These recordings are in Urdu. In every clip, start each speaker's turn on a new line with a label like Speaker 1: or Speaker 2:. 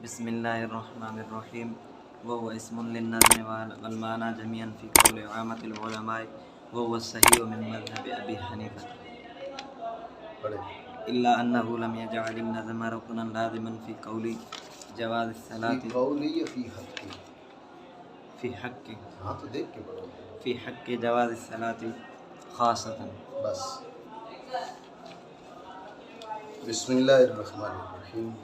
Speaker 1: بسم الله الرحمن الرحيم. وهو اسم للنظم والمعنى جميعا في قول عامة العلماء، وهو الصحيح من مذهب أبي حنيفة، إلا أنه لم يجعل النظم ركنا لازما في قول جواز الصلاة
Speaker 2: في قولی یا فی حق کی؟
Speaker 1: في حق
Speaker 2: ہاں تو دیکھ کے پڑھو
Speaker 1: في حق جواز الصلاة خاصة.
Speaker 2: بس. بسم اللہ الرحمن الرحیم.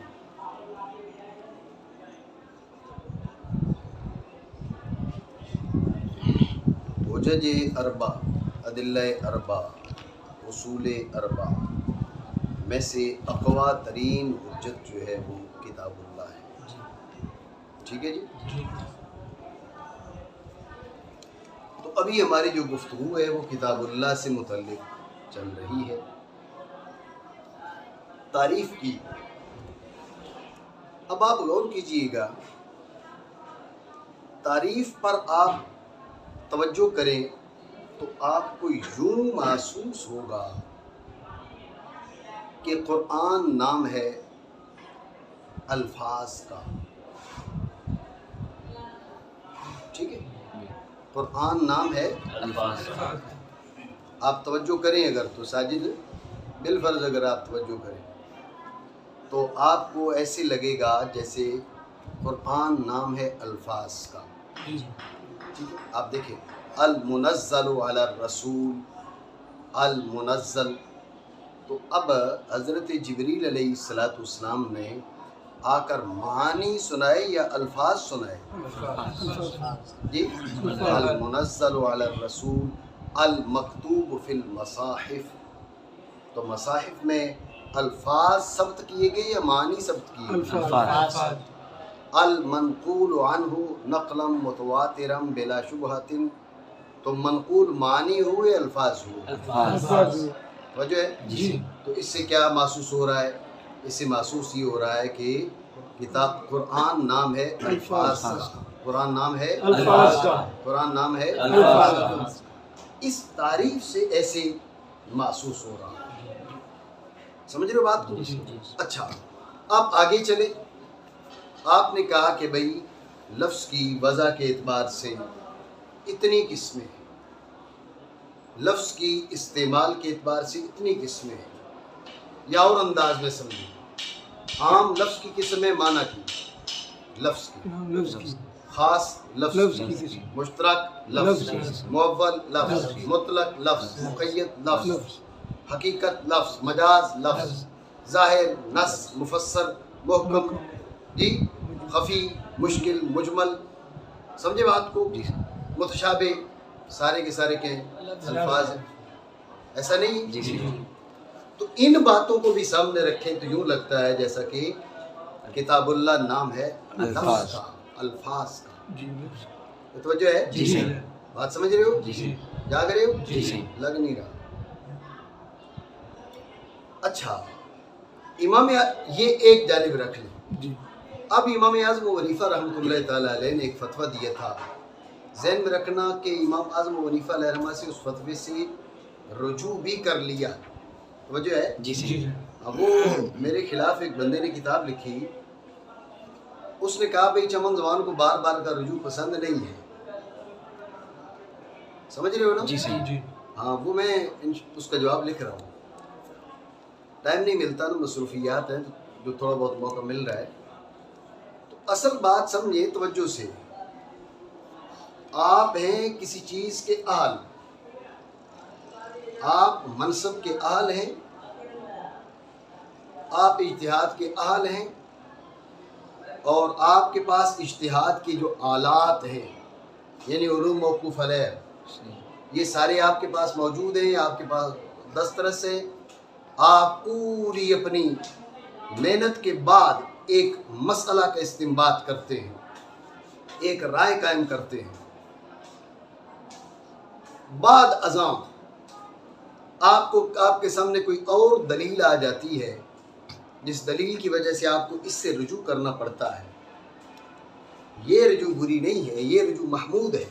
Speaker 2: حجج اربع، ادلہ اربع، اصول اربع میں سے اقویٰ ترین حجت جو ہے وہ کتاب اللہ ہے. ٹھیک ہے جی. تو ابھی ہماری جو گفتگو ہے وہ کتاب اللہ سے متعلق چل رہی ہے. تعریف کی. اب آپ غور کیجئے گا، تعریف پر آپ توجہ کریں تو آپ کو یوں محسوس ہوگا کہ قرآن نام ہے الفاظ کا. ٹھیک ہے، قرآن نام ہے
Speaker 1: الفاظ.
Speaker 2: آپ توجہ کریں اگر تو ساجد بالفرض اگر آپ توجہ کریں تو آپ کو ایسے لگے گا جیسے قرآن نام ہے الفاظ کا. ٹھیک ہے، آپ دیکھیں المنزل علی الرسول، المنزل. تو اب حضرت جبریل علیہ السلام نے آ کر معانی سنائے یا الفاظ سنائے؟ جی. المنزل علی الرسول المکتوب فی المصاحف. تو مصاحف میں الفاظ ثبت کیے گئے یا معانی ثبت کیے گئے؟
Speaker 1: الفاظ.
Speaker 2: المنقول عنہ نقلا متواترا بلا شبہۃ. تو منقول معنی ہوئے الفاظ ہوئے؟
Speaker 1: الفاظ.
Speaker 2: وجہ ہے
Speaker 1: جی.
Speaker 2: تو اس سے کیا محسوس ہو رہا ہے؟ اس سے محسوس یہ ہو رہا ہے کہ کتاب قرآن نام ہے الفاظ کا. قرآن نام ہے
Speaker 1: الفاظ کا.
Speaker 2: قرآن نام ہے
Speaker 1: الفاظ کا.
Speaker 2: اس تعریف سے ایسے محسوس ہو رہا ہے. سمجھ رہے ہو بات کو؟ اچھا، آپ آگے چلے. آپ نے کہا کہ بھئی لفظ کی وضع کے اعتبار سے اتنی قسمیں ہیں، لفظ کی استعمال کے اعتبار سے اتنی قسمیں ہیں. یا اور انداز میں سمجھیں، عام لفظ کی قسم ہے معنی کی، لفظ کی خاص لفظ کی، مشترک لفظ، مؤول لفظ، مطلق لفظ، مقید لفظ، حقیقت لفظ، مجاز لفظ، ظاہر، نص، مفسر، محکم، جی، خفی، مشکل، مجمل. سمجھے بات کو؟ متشابہ، سارے کے سارے کے الفاظ ہیں. ایسا نہیں؟ تو ان باتوں کو بھی سامنے رکھیں تو یوں لگتا ہے جیسا کہ کتاب اللہ نام ہے لفظ کا، الفاظ کا. توجہ ہے؟ بات سمجھ رہے ہو؟ جاگ رہے ہو؟ لگ نہیں رہا. اچھا، امام یہ ایک جانب رکھ لیں. اب امام اعظم ابو حنیفہ رحمۃ اللہ تعالیٰ علیہ نے ایک فتویٰ دیا تھا. ذہن میں رکھنا کہ امام اعظم ابو حنیفہ علیہ رحمہ سے اس فتوے سے رجوع بھی کر لیا. توجہ ہے؟ اب وہ میرے خلاف ایک بندے نے کتاب لکھی، اس نے کہا بھئی چمن زبان کو بار بار کا رجوع پسند نہیں ہے. سمجھ رہے ہو نا؟ ہاں، وہ میں اس کا جواب لکھ رہا ہوں. ٹائم نہیں ملتا نا، مصروفیات ہیں جو تھوڑا بہت موقع مل رہا ہے. تو اصل بات سمجھے توجہ سے، آپ ہیں کسی چیز کے اہل، آپ منصب کے اہل ہیں، آپ اجتہاد کے اہل ہیں، اور آپ کے پاس اجتہاد کے جو آلات ہیں یعنی علوم موقوف علیہ، یہ سارے آپ کے پاس موجود ہیں، آپ کے پاس دسترس ہے. آپ پوری اپنی محنت کے بعد ایک مسئلہ کا استنباط کرتے ہیں، ایک رائے قائم کرتے ہیں. بعد ازاں آپ کے سامنے کوئی اور دلیل آ جاتی ہے جس دلیل کی وجہ سے آپ کو اس سے رجوع کرنا پڑتا ہے. یہ رجوع بری نہیں ہے، یہ رجوع محمود ہے.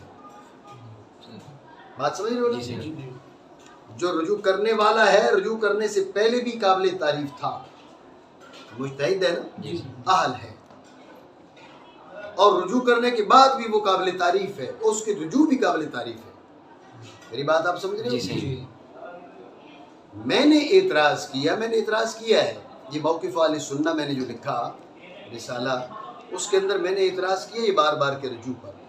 Speaker 2: بات سمجھ رہے ہو نا؟ جو رجوع کرنے والا ہے رجوع کرنے سے پہلے بھی قابل تعریف تھا، مجتہد ہے نا، اہل ہے. اور رجوع کرنے کے بعد بھی وہ قابل تعریف ہے، اس کے رجوع بھی قابل تعریف ہے. میری بات آپ سمجھ رہے
Speaker 1: جی
Speaker 2: ہو؟
Speaker 1: صحیح.
Speaker 2: میں نے اعتراض کیا ہے، یہ موقف اہل سنہ میں نے جو لکھا رسالہ، اس کے اندر میں نے اعتراض کیا یہ بار بار کے رجوع پر،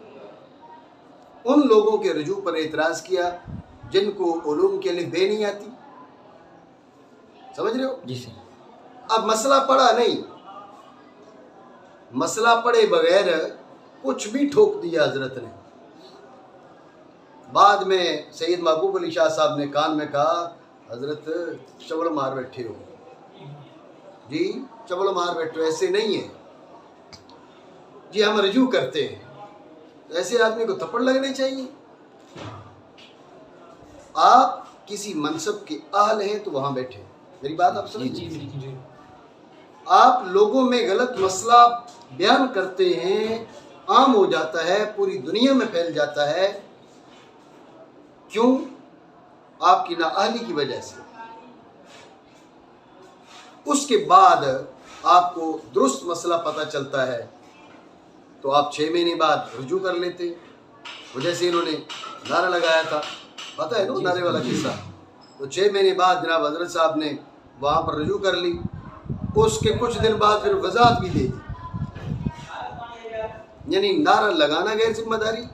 Speaker 2: ان لوگوں کے رجوع پر اعتراض کیا جن کو علوم کے الف بے نہیں آتی. سمجھ رہے ہو؟
Speaker 1: جی صحیح.
Speaker 2: اب مسئلہ پڑھا نہیں، مسئلہ پڑھے بغیر کچھ بھی ٹھوک دیا حضرت نے. بعد میں سید محبوب علی شاہ صاحب نے کان میں کہا حضرت چبڑ مار بیٹھے ہو، جی چبڑ مار بیٹھے ہو، ایسے نہیں ہے جی، ہم رجوع کرتے ہیں. ایسے آدمی کو تھپڑ لگنے چاہیے. آپ کسی منصب کے اہل ہیں تو وہاں بیٹھے. میری بات آپ سمجھ لیجیے. آپ لوگوں میں غلط مسئلہ بیان کرتے ہیں، عام ہو جاتا ہے، پوری دنیا میں پھیل جاتا ہے. کیوں؟ آپ کی نااہلی کی وجہ سے. اس کے بعد آپ کو درست مسئلہ پتہ چلتا ہے تو آپ 6 مہینے بعد رجوع کر لیتے. وہ جیسے انہوں نے نعرہ لگایا تھا، پتہ ہے نا نعرے والا قصہ، تو 6 مہینے بعد جناب حضرت صاحب نے وہاں پر رجوع کر لی. اس کے کچھ دن بعد پھر وضاحت بھی دے دی. یعنی نعرہ لگانا غیر ذمہ داری،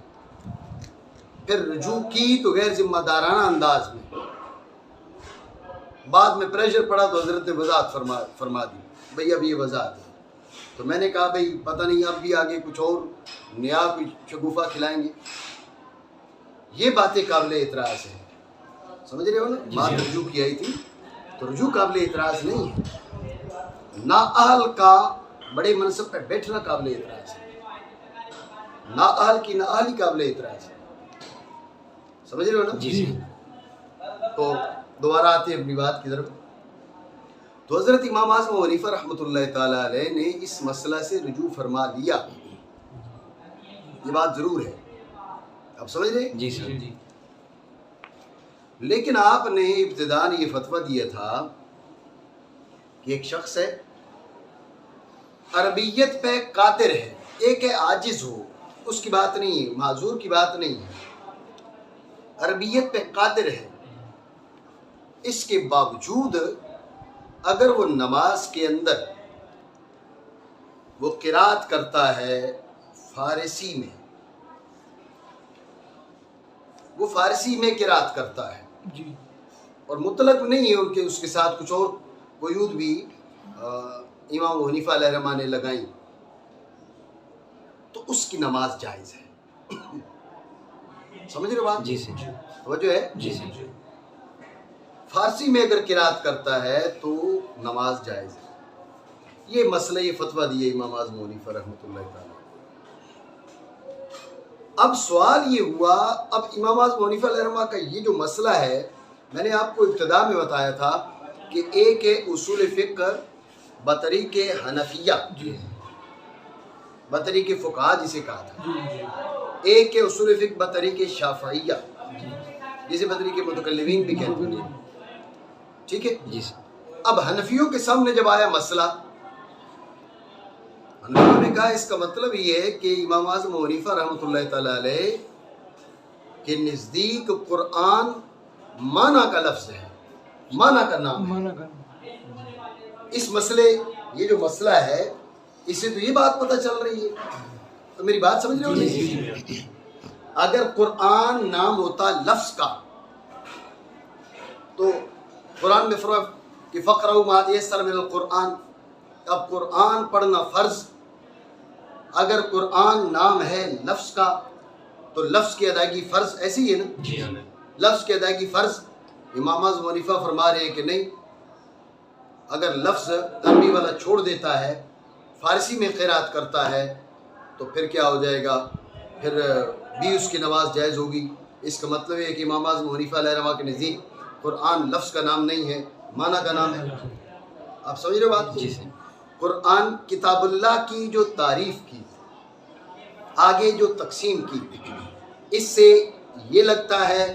Speaker 2: پھر رجوع کی تو غیر ذمہ دارانہ انداز میں. بعد میں پریشر پڑا تو حضرت نے وضاحت فرما دی، بھئی اب یہ وضاحت ہے. تو میں نے کہا بھئی پتہ نہیں اب بھی آگے کچھ اور نیا کچھ شگوفہ کھلائیں گے. یہ باتیں قابل اعتراض ہیں. سمجھ رہے ہو نا؟ بات رجوع کی آئی تھی تو رجوع قابل اعتراض نہیں ہے. نااہل کا بڑے منصب پہ بیٹھنا قابل اعتراض ہے. نااہل کی نااہلی قابل اعتراض ہے. سمجھ رہے ہو نا؟
Speaker 1: جی.
Speaker 2: تو دوبارہ آتے ہیں اپنی بات کی طرف. تو حضرت امام اعظم ابو حنیفہ رحمۃ اللہ تعالیٰ علیہ نے اس مسئلہ سے رجوع فرما لیا. یہ بات ضرور ہے. آپ سمجھ رہے؟
Speaker 1: جی سر.
Speaker 2: لیکن آپ نے ابتداء یہ فتویٰ دیا تھا کہ ایک شخص ہے عربیت پہ قادر ہے، ایک ہے عاجز ہو، اس کی بات نہیں ہے، معذور کی بات نہیں ہے، عربیت پہ قادر ہے، اس کے باوجود اگر وہ نماز کے اندر وہ قرات کرتا ہے فارسی میں، وہ فارسی میں قرات کرتا ہے
Speaker 3: جی،
Speaker 2: اور مطلق نہیں ہے ان کے، اس کے ساتھ کچھ اور قیود بھی امام ابو حنیفہ علیہ رحمہ نے لگائیں، تو اس کی نماز جائز ہے. سمجھ رہے بات؟
Speaker 1: جی سر.
Speaker 2: توجہ ہے؟
Speaker 1: جی سر.
Speaker 2: فارسی میں اگر قرات کرتا ہے تو نماز جائز ہے. یہ مسئلہ، یہ فتویٰ دیا امام اعظم ابو حنیفہ رحمۃ اللہ تعالیٰ. اب سوال یہ ہوا، اب امام اعظم ابو حنیفہ علیہ رحمہ کا یہ جو مسئلہ ہے، میں نے آپ کو ابتدا میں بتایا تھا کہ ایک ہے اصول فقہ بطریق حنفیہ، بطریق فقہا جسے کہا تھا، ایک ہے اصول فقہ بطریق شافعیہ جسے بطریق متکلمین بھی کہتے ہیں. ٹھیک ہے
Speaker 1: جی سر.
Speaker 2: اب حنفیوں کے سامنے جب آیا مسئلہ، حنفیوں نے کہا اس کا مطلب یہ ہے کہ امام اعظم ابو حنیفہ رحمۃ اللہ تعالیٰ علیہ کے نزدیک قرآن معنی کا لفظ ہے، معنی کا نام ہے. اس مسئلے، یہ جو مسئلہ ہے، اس سے تو یہ بات پتہ چل رہی ہے. تو میری بات سمجھ رہے ہو نہیں؟ اگر قرآن نام ہوتا لفظ کا تو قرآن میں فرق کہ فقرؤ ما تیسر من القرآن، اب قرآن پڑھنا فرض. اگر قرآن نام ہے لفظ کا تو لفظ کی ادائیگی فرض، ایسی ہی ہے نا؟ لفظ کی ادائیگی فرض. امام اعظم ابو حنیفہ فرما رہے ہیں کہ نہیں، اگر لفظ عربی والا چھوڑ دیتا ہے، فارسی میں قرات کرتا ہے تو پھر کیا ہو جائے گا؟ پھر بھی اس کی نماز جائز ہوگی. اس کا مطلب ہے کہ امام اعظم ابو حنیفہ علیہ رحمہ کے نزدیک قرآن لفظ کا نام نہیں ہے، معنی کا نام ہے. آپ سمجھ رہے بات؟
Speaker 1: جی سر.
Speaker 2: قرآن کتاب اللہ کی جو تعریف کی، آگے جو تقسیم کی، اس سے یہ لگتا ہے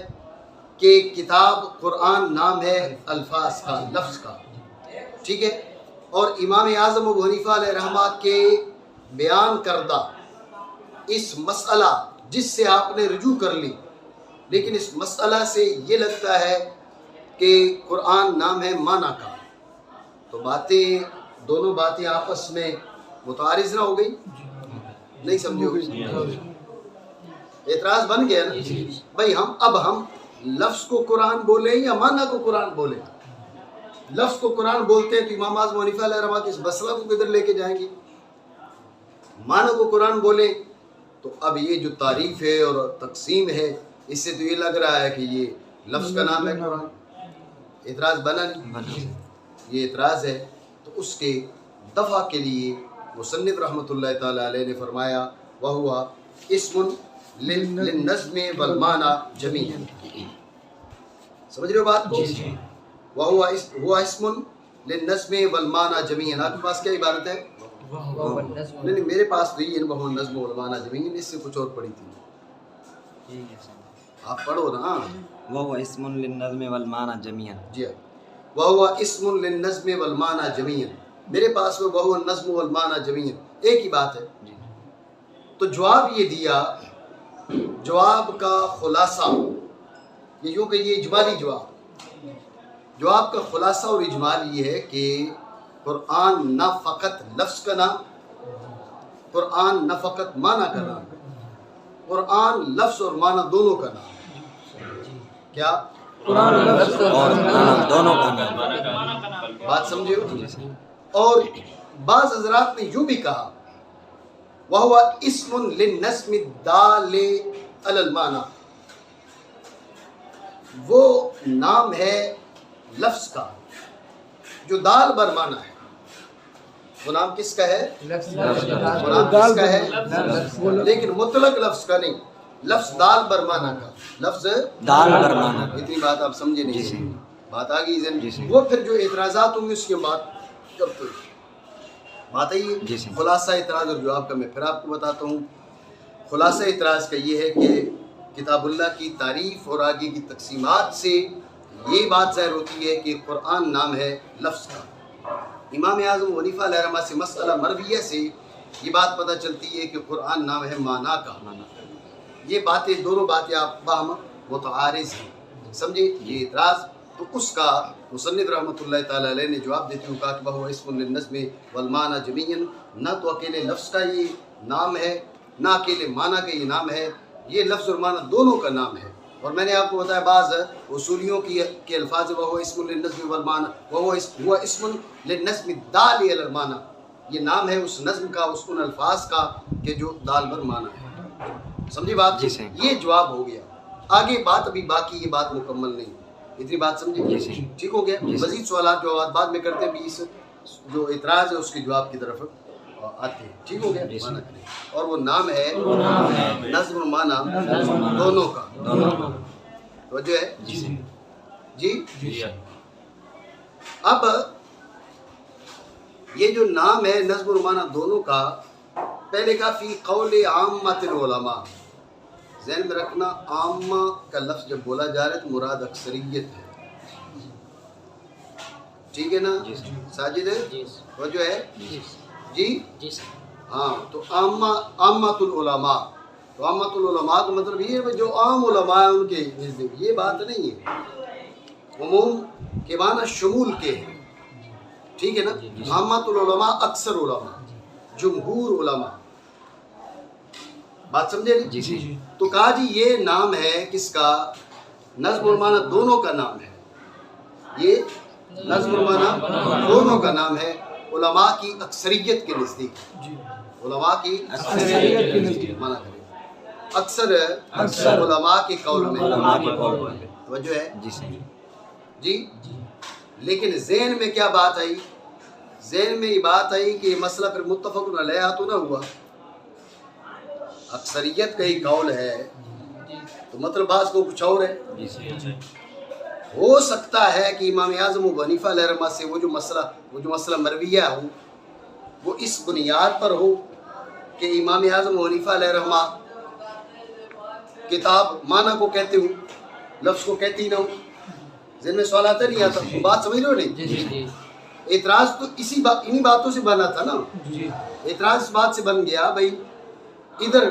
Speaker 2: کہ کتاب قرآن نام ہے الفاظ کا، لفظ کا. ٹھیک ہے. اور امام اعظم ابو حنیفہ علیہ رحمہ کے بیان کردہ اس مسئلہ جس سے آپ نے رجوع کر لی، لیکن اس مسئلہ سے یہ لگتا ہے کہ قرآن نام ہے معنی کا، تو دونوں باتیں آپس میں متعارض نہ ہو گئی؟ نہیں سمجھے ہوگی؟ اعتراض بن گیا نا بھائی، ہم لفظ کو قرآن بولیں یا معنی کو قرآن بولیں؟ لفظ کو قرآن بولتے ہیں تو امام اعظم حنیفہ علیہ رحمہ کے اس مسئلہ کو کدھر لے کے جائیں گے؟ معنی کو قرآن بولیں تو اب یہ جو تعریف ہے اور تقسیم ہے، اس سے تو یہ لگ رہا ہے کہ یہ لفظ کا نام ہے قرآن۔ اعتراض بنا نہیں؟ یہ اعتراض ہے، تو اس کے دفع کے لیے مصنف رحمۃ اللہ تعالی علیہ نے فرمایا وَهُوَ اسم للنظم والمعنى جميعا۔ سمجھ رہے ہو بات کو؟ وَهُوَ اسم للنظم والمعنى جميعا۔ آپ کے پاس کیا عبارت ہے؟ نہیں میرے پاس تو یہ وَهُوَ النظم والمعنى جميعا، اس سے کچھ اور پڑھی تھی، آپ پڑھو نا۔
Speaker 1: وهو اسم للنظم والمعنى جميعا،
Speaker 2: جی وَهُوَ اسم للنظم والمعنى جميعا، میرے پاس میں وَهُوَ النظم والمعنى جميعا ایک ہی بات ہے۔ تو جواب یہ دیا، جواب کا خلاصہ یہ یوں کہ یہ اجمالی جواب کا خلاصہ اور اجمال یہ ہے کہ قرآن نہ فقط لفظ کا نام، قرآن نہ فقط معنی کا نام، قرآن لفظ اور معنی دونوں کا نام۔ کیا؟
Speaker 1: قرآن لفظ اور معنی دونوں کا نام۔
Speaker 2: بات سمجھے ہو؟ اور بعض حضرات نے یوں بھی کہا وَهُوَ اسم للنظم الدال علی المعنی، وہ نام ہے لفظ کا جو دال بر معنی ہے۔ وہ نام کس کا ہے؟ وہ نام کس کا ہے؟ لیکن مطلق لفظ کا نہیں، لفظ دال بر معنی کا، لفظ
Speaker 1: دال بر معنی۔
Speaker 2: اتنی بات آپ سمجھے نہیں؟ بات آ گئی ذہن؟ وہ پھر جو اعتراضات ہوں گے اس کے بعد جب تو بات ہے یہ خلاصہ اعتراض اور جواب کا میں پھر آپ کو بتاتا ہوں۔ خلاصہ اعتراض کا یہ ہے کہ کتاب اللہ کی تعریف اور آگے کی تقسیمات سے یہ بات ظاہر ہوتی ہے کہ قرآن نام ہے لفظ کا۔ امام اعظم حنیفہ علیہ رحمہ سے مسئلہ مرویہ سے یہ بات پتہ چلتی ہے کہ قرآن نام ہے معنی کا۔ یہ باتیں دونوں باتیں آپ باہم متعارض ہیں، سمجھے؟ یہ اعتراض تو اس کا مصنف رحمۃ اللہ تعالی علیہ نے جواب دیتے ہوئے کہا کہ وہ اسم للنظم والمعنى جميعا، نہ تو اکیلے لفظ کا یہ نام ہے نہ اکیلے معنی کا یہ نام ہے، یہ لفظ اور معنی دونوں کا نام ہے۔ اور میں نے آپ کو بتایا بعض اصولیوں کے الفاظ وہ اسم للنظم والمعنى، وہ اسم للنظم الدال علی المعنى، یہ نام ہے اس نظم کا، اس ان الفاظ کا کہ جو دال بر معنی ہے۔ سمجھی بات؟ یہ جواب ہو گیا، آگے بات ابھی باقی، یہ بات مکمل نہیں، اتنی بات سمجھے؟ ٹھیک ہو گیا؟ مزید سوالات جوابات بعد میں کرتے ہیں، اس جو اعتراض ہے اس کے جواب کی طرف آتے ہیں۔ ٹھیک ہو گیا؟ اور وہ نام ہے نظم و معنی دونوں کا۔ توجہ ہے؟ جی اب یہ جو نام ہے نظم و معنی دونوں کا، پہلے کا فی قول عامۃ العلماء، ذہن میں رکھنا عامہ کا لفظ جب بولا جا رہا ہے تو مراد اکثریت ہے، ٹھیک ہے نا ساجد ہے؟ وہ جو ہے جی ہاں، تو عامۃ العلماء، تو عامۃ العلماء کا مطلب یہ ہے جو عام علماء ہیں ان کے نزدیک، یہ بات نہیں ہے، عموم کے معنی شمول کے ہیں، ٹھیک ہے نا؟ عامۃ العلماء اکثر علماء، جمہور علماء، بات سمجھے نہیں؟
Speaker 1: جی
Speaker 2: تو کہا جی یہ نام ہے کس کا؟ نظم و معنی دونوں کا نام ہے، یہ نظم و معنی دونوں کا نام ہے علماء کی اکثریت کے نزدیک، علماء کی اکثریت کے نزدیک معنی کرے، اکثر علماء کے قول میں، توجہ ہے جی؟ لیکن ذہن میں کیا بات آئی؟ ذہن میں یہ بات آئی کہ یہ مسئلہ پھر متفق علیہ تو نہ ہوا، اکثریت کا ہی قول ہے تو مطلب بعض کو کچھ اور ہے۔ ہو سکتا ہے کہ امام اعظم ابو حنیفہ علیہ رحمہ سے وہ جو مسئلہ مرویہ ہو وہ اس بنیاد پر ہو کہ امام اعظم ابو حنیفہ علیہ رحمہ کتاب معنی کو کہتے ہوں، لفظ کو کہتی نہ ہو۔ ذہن میں سوال آتا نہیں آتا؟ بات سمجھ رہے ہو نہیں؟ اعتراض تو انہی باتوں سے بنا تھا نا، اعتراض اس بات سے بن گیا بھائی ادھر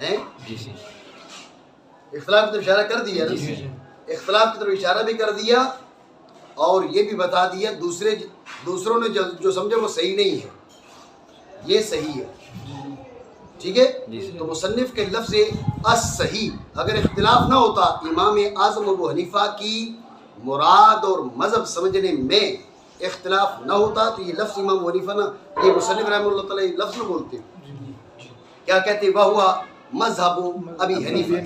Speaker 2: ہیں؟
Speaker 1: جی جی
Speaker 2: اختلاف کی طرف اشارہ کر دیا نا، اختلاف کی طرف اشارہ بھی کر دیا اور یہ بھی بتا دیا دوسروں نے جو سمجھے وہ صحیح نہیں ہے، یہ صحیح ہے، ٹھیک ہے؟ تو مصنف کے لفظ الصحیح، اگر اختلاف نہ ہوتا، امام اعظم ابو حنیفہ کی مراد اور مذہب سمجھنے میں اختلاف نہ ہوتا تو یہ لفظ امام ابو حنیفہ نہ، یہ مصنف رحمہ اللہ تعالیٰ یہ لفظ نہ بولتے، کیا کہتے؟ وہوا مذہب ابی حنیفہ،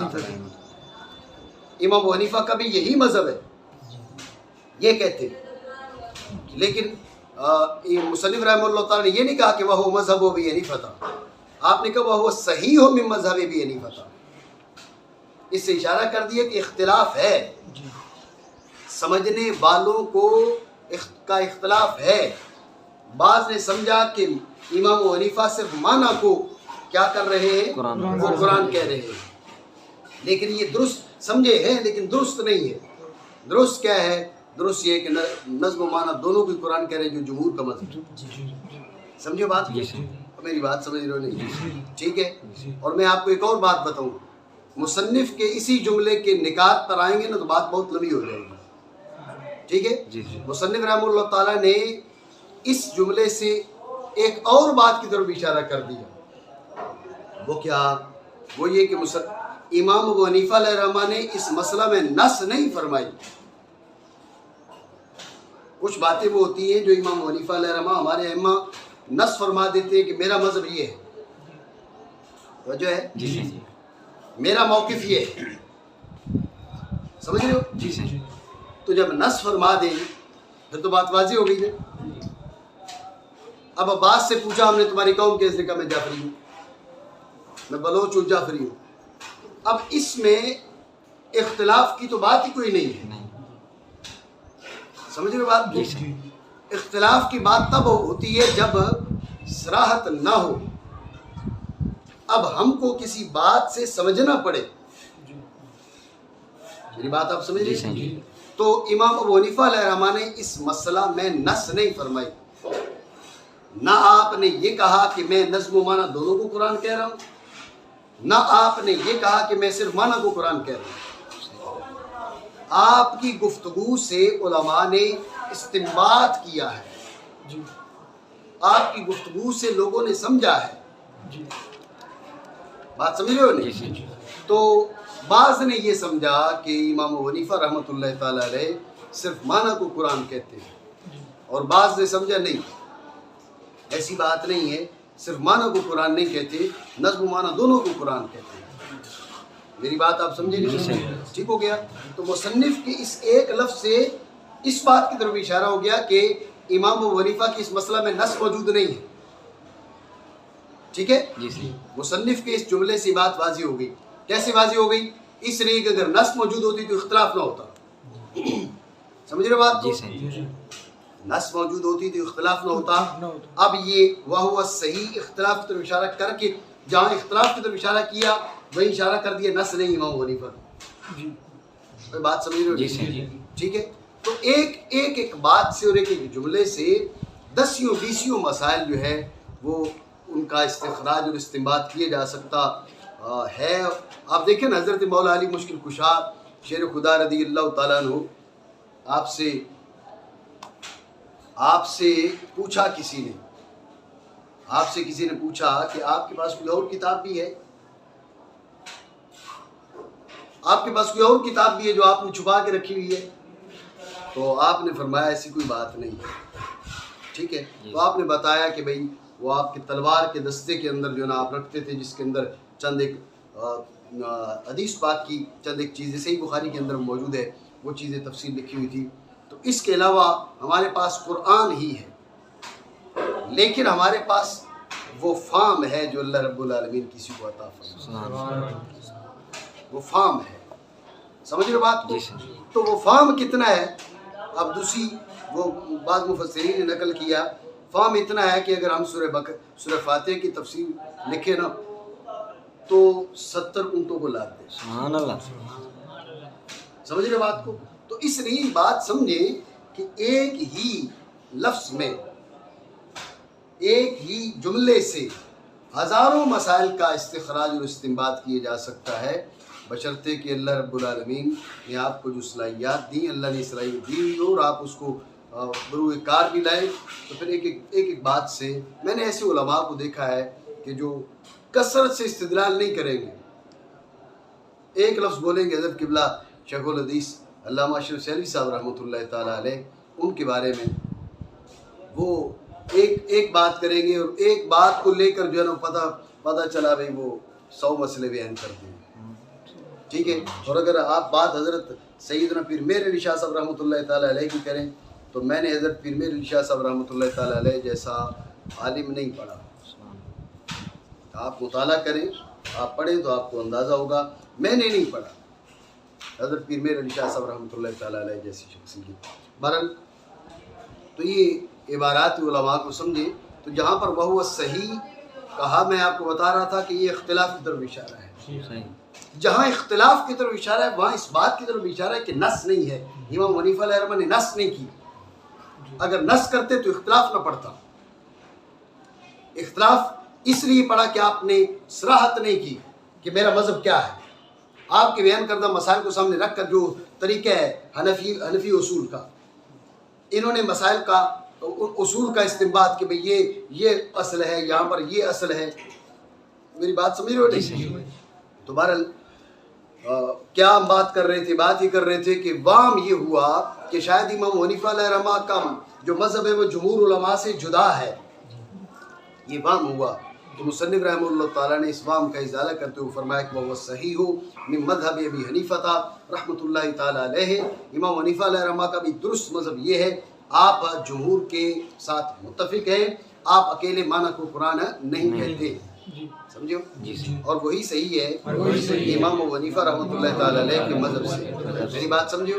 Speaker 2: امام ابو حنیفہ کا بھی یہی مذہب ہے، یہ کہتے۔ لیکن مصنف رحمہ اللہ تعالیٰ نے یہ نہیں کہا کہ وہ مذہب ابی حنیفہ تھا، آپ نے کہا وہ صحیح ہو من مذہب ابی حنیفہ تھا، اس سے اشارہ کر دیا کہ اختلاف ہے، سمجھنے والوں کو کا اختلاف ہے۔ بعض نے سمجھا کہ امام ابو حنیفہ صرف معنی کو کیا کر رہے ہیں؟ وہ قرآن کہہ رہے ہیں، لیکن یہ درست سمجھے ہیں لیکن درست نہیں ہے۔ درست کیا ہے؟ درست یہ ہے کہ نظم و معنی دونوں کو قرآن کہہ رہے ہیں، جو جمہور کا مذہب ہے۔ سمجھے بات؟ میری بات سمجھ رہے ہو نہیں؟ ٹھیک ہے۔ اور میں آپ کو ایک اور بات بتاؤں، مصنف کے اسی جملے کے نکات پر آئیں گے نا تو بات بہت لمبی ہو جائے گی، ٹھیک ہے؟ مصنف رحمہ اللہ تعالیٰ نے اس جملے سے ایک اور بات کی طرف اشارہ کر دیا، وہ کیا؟ وہ یہ کہ امام ابو حنیفہ علیہ الرحمہ نے اس مسئلہ میں نص نہیں فرمائی۔ کچھ باتیں وہ ہوتی ہیں جو امام ابو حنیفہ علیہ الرحمہ ہمارے ائمہ نص فرما دیتے ہیں کہ میرا مذہب یہ ہے، وجہ ہے میرا موقف یہ ہے، سمجھ رہے ہو؟ تو جب نص فرما دیں پھر تو بات واضح ہو گئی نا۔ اب عباس سے پوچھا ہم نے تمہاری قوم کیسے؟ نے کہا میں جعفری ہوں، میں بلوچ ہوں، جعفری ہوں۔ اب اس میں اختلاف کی تو بات ہی کوئی نہیں ہے، سمجھ رہے بات؟ اختلاف کی بات تب ہوتی ہے جب صراحت نہ ہو، اب ہم کو کسی بات سے سمجھنا پڑے، میری بات آپ سمجھ رہے ہیں؟ تو امام ابو حنیفہ علیہ الرحمہ نے اس مسئلہ میں نص نہیں فرمائی، نہ آپ نے یہ کہا کہ میں نظم و معنی دونوں کو قرآن کہہ رہا ہوں، نہ آپ نے یہ کہا کہ میں صرف معنی کو قرآن کہہ رہا ہوں۔ آپ کی گفتگو سے علماء نے استنباط کیا ہے، آپ کی گفتگو سے لوگوں نے سمجھا ہے، بات سمجھ رہے ہو نہیں؟ تو بعض نے یہ سمجھا کہ امام ابو حنیفہ رحمۃ اللہ تعالی علیہ صرف معنی کو قرآن کہتے ہیں، اور بعض نے سمجھا نہیں، ایسی بات نہیں ہے، صرف معنی کو قرآن نہیں کہتے، نظم و معنی دونوں کو قرآن کہتے ہیں۔ میری بات آپ سمجھے نہیں؟ ٹھیک ہو گیا؟ تو مصنف کی اس ایک لفظ سے اس بات کی طرف اشارہ ہو گیا کہ امام ابو حنیفہ کی اس مسئلہ میں نص موجود نہیں ہے، ٹھیک ہے؟ مصنف کے اس جملے سے بات واضح ہو گئی۔ کیسے واضح ہو گئی؟ اس لیے کہ اگر نص موجود ہوتی تو اختلاف نہ ہوتا، سمجھ رہے بات کو؟ نص موجود ہوتی تو اختلاف نہ ہوتا۔ اب یہ وہو صحیح اختلاف کی طرف اشارہ کر کے جہاں اختلاف کی طرف اشارہ کیا وہی اشارہ کر دیا نص نہیں امام ابو حنیفہ، بات سمجھ رہے ہو؟ ٹھیک ہے؟ تو ایک بات سے اور ایک جملے سے 10-20 مسائل جو ہے وہ ان کا استخراج اور استنباط کیے جا سکتا ہے۔ آپ دیکھیں نا، حضرت مولا علی مشکل کشا شیر خدا رضی اللہ تعالیٰ عنہ آپ سے پوچھا کسی نے پوچھا کہ آپ کے پاس کوئی اور کتاب بھی ہے؟ آپ کے پاس کوئی اور کتاب بھی ہے جو آپ نے چھپا کے رکھی ہوئی ہے؟ تو آپ نے فرمایا ایسی کوئی بات نہیں ہے، ٹھیک ہے؟ تو آپ نے بتایا کہ بھئی وہ آپ کے تلوار کے دستے کے اندر جو ہے نا آپ رکھتے تھے، جس کے اندر چند ایک حدیث پاک کی چند ایک چیزیں صحیح بخاری کے اندر موجود ہے، وہ چیزیں تفصیل لکھی ہوئی تھی۔ تو اس کے علاوہ ہمارے پاس قرآن ہی ہے، لیکن ہمارے پاس وہ فام ہے جو اللہ رب العالمین کسی کو عطا فرمائے، وہ فام ہے، سمجھ رہے بات کو؟ تو وہ فام کتنا ہے؟ اب دوسری وہ بعض مفسرین نے نقل کیا، فام اتنا ہے کہ اگر ہم سورہ فاتحہ کی تفسیر لکھے نا تو 70 اونٹوں کو لاد دے،
Speaker 1: سبحان اللہ،
Speaker 2: سمجھ رہے بات کو؟ تو اس لیے بات سمجھیں کہ ایک ہی لفظ میں، ایک ہی جملے سے ہزاروں مسائل کا استخراج اور استنباط کیا جا سکتا ہے، بشرطے کہ اللہ رب العالمین نے آپ کو جو صلاحیات دی، اللہ نے صلاحیت دی ہوئی اور آپ اس کو بروئے کار بھی لائے. تو پھر ایک بات سے میں نے ایسے علماء کو دیکھا ہے کہ جو کثرت سے استدلال نہیں کریں گے، ایک لفظ بولیں گے. حضرت قبلہ شیخ الحدیث علامہ اشرف سیلوی صاحب رحمۃ اللہ تعالیٰ علیہ، ان کے بارے میں وہ ایک بات کریں گے اور ایک بات کو لے کر جو ہے نا پتہ چلا بھائی وہ 100 مسئلے بیان کر دیں گے. ٹھیک ہے. اور اگر آپ بات حضرت سیدنا پیر میر علی شاہ صاحب رحمۃ اللہ تعالیٰ علیہ کی کریں تو میں نے حضرت پیر میر علی شاہ صاحب رحمۃ اللہ تعالیٰ علیہ جیسا عالم نہیں پڑھا. آپ مطالعہ کریں، آپ پڑھیں تو آپ کو اندازہ ہوگا. میں نے نہیں پڑھا حضرت پیر میر علی شاہ صاحب رحمۃ اللہ تعالیٰ علیہ جیسی شخصیت. بہرحال تو یہ عبارات علماء کو سمجھے. تو جہاں پر وہ صحیح کہا، میں آپ کو بتا رہا تھا کہ یہ اختلاف کی طرف اشارہ ہے. جہاں اختلاف کی طرف اشارہ ہے وہاں اس بات کی طرف اشارہ ہے کہ نص نہیں ہے. امام حنیفہ علیہ الرحمہ نے نص نہیں کی. اگر نص کرتے تو اختلاف نہ پڑتا. اختلاف اس لیے پڑا کہ آپ نے صراحت نہیں کی کہ میرا مذہب کیا ہے. آپ کے بیان کردہ مسائل کو سامنے رکھ کر جو طریقہ ہے حنفی اصول کا، انہوں نے مسائل کا اصول کا استنباط کہ بھئی یہ اصل ہے، یہاں پر یہ اصل ہے. میری بات سمجھ رہے ہو نہیں؟ تو بہرحال کیا ہم بات کر رہے تھے؟ بات یہ کر رہے تھے کہ وام یہ ہوا کہ شاید امام حنیفہ علیہ الرحمہ کا جو مذہب ہے وہ جمہور علماء سے جدا ہے. یہ وام ہوا تو مصنف رحمہ اللہ تعالیٰ نے اس وام کا ازالہ کرتے ہوئے فرمایا کہ وہ صحیح ہو من مذہب ابی حنیفہ تھا رحمۃ اللہ تعالیٰ علیہ. امام حنیفہ علیہ الرحمہ کا بھی درست مذہب یہ ہے، آپ جمہور کے ساتھ متفق ہیں، آپ اکیلے معنی کو قرآن نہیں کہتے. سمجھو؟ اور وہی صحیح ہے امام حنیفہ رحمۃ اللہ تعالیٰ علیہ کے مذہب سے. میری بات سمجھو؟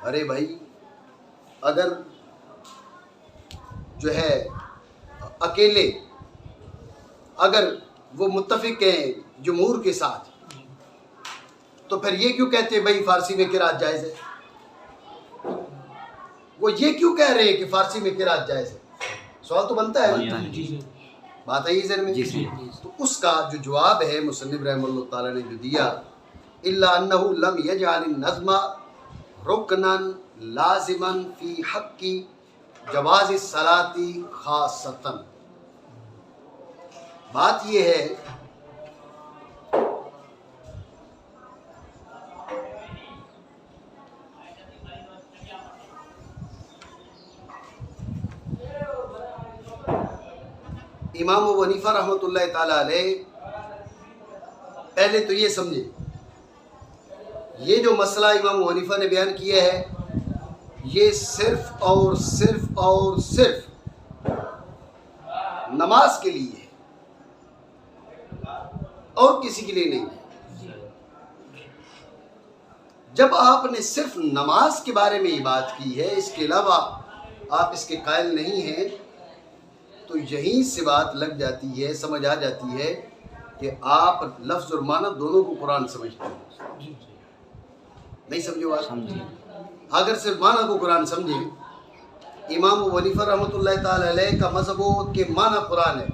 Speaker 2: ارے بھائی اگر جو ہے اکیلے اگر وہ متفق ہیں جمہور کے ساتھ تو پھر یہ کیوں کہتے ہیں بھائی فارسی میں قرات جائز ہے؟ وہ یہ کیوں کہہ رہے ہیں کہ فارسی میں قرات جائز ہے؟ سوال تو بنتا ہے. بات ہے یہ ذہن میں. تو اس کا جو جواب ہے مصنف رحمہ اللہ تعالیٰ نے جو دیا، الا انہ لم یجعل النظم رکنا لازما فی حق جواز الصلاۃ خاصۃ. بات یہ ہے امام ابو حنیفہ رحمۃ اللہ تعالیٰ علیہ پہلے تو یہ سمجھے یہ جو مسئلہ امام ابو حنیفہ نے بیان کیا ہے یہ صرف اور صرف نماز کے لیے ہے اور کسی کے لیے نہیں. جب آپ نے صرف نماز کے بارے میں یہ بات کی ہے، اس کے علاوہ آپ اس کے قائل نہیں ہیں، تو یہیں سے بات لگ جاتی ہے، سمجھ آ جاتی ہے کہ آپ لفظ اور معنی دونوں کو قرآن سمجھتے ہیں. نہیں سمجھو بات؟ اگر صرف معنی کو قرآن سمجھے، امام ابو حنیفہ رحمۃ اللہ تعالی علیہ کا مذہب ہو کہ معنی قرآن ہے،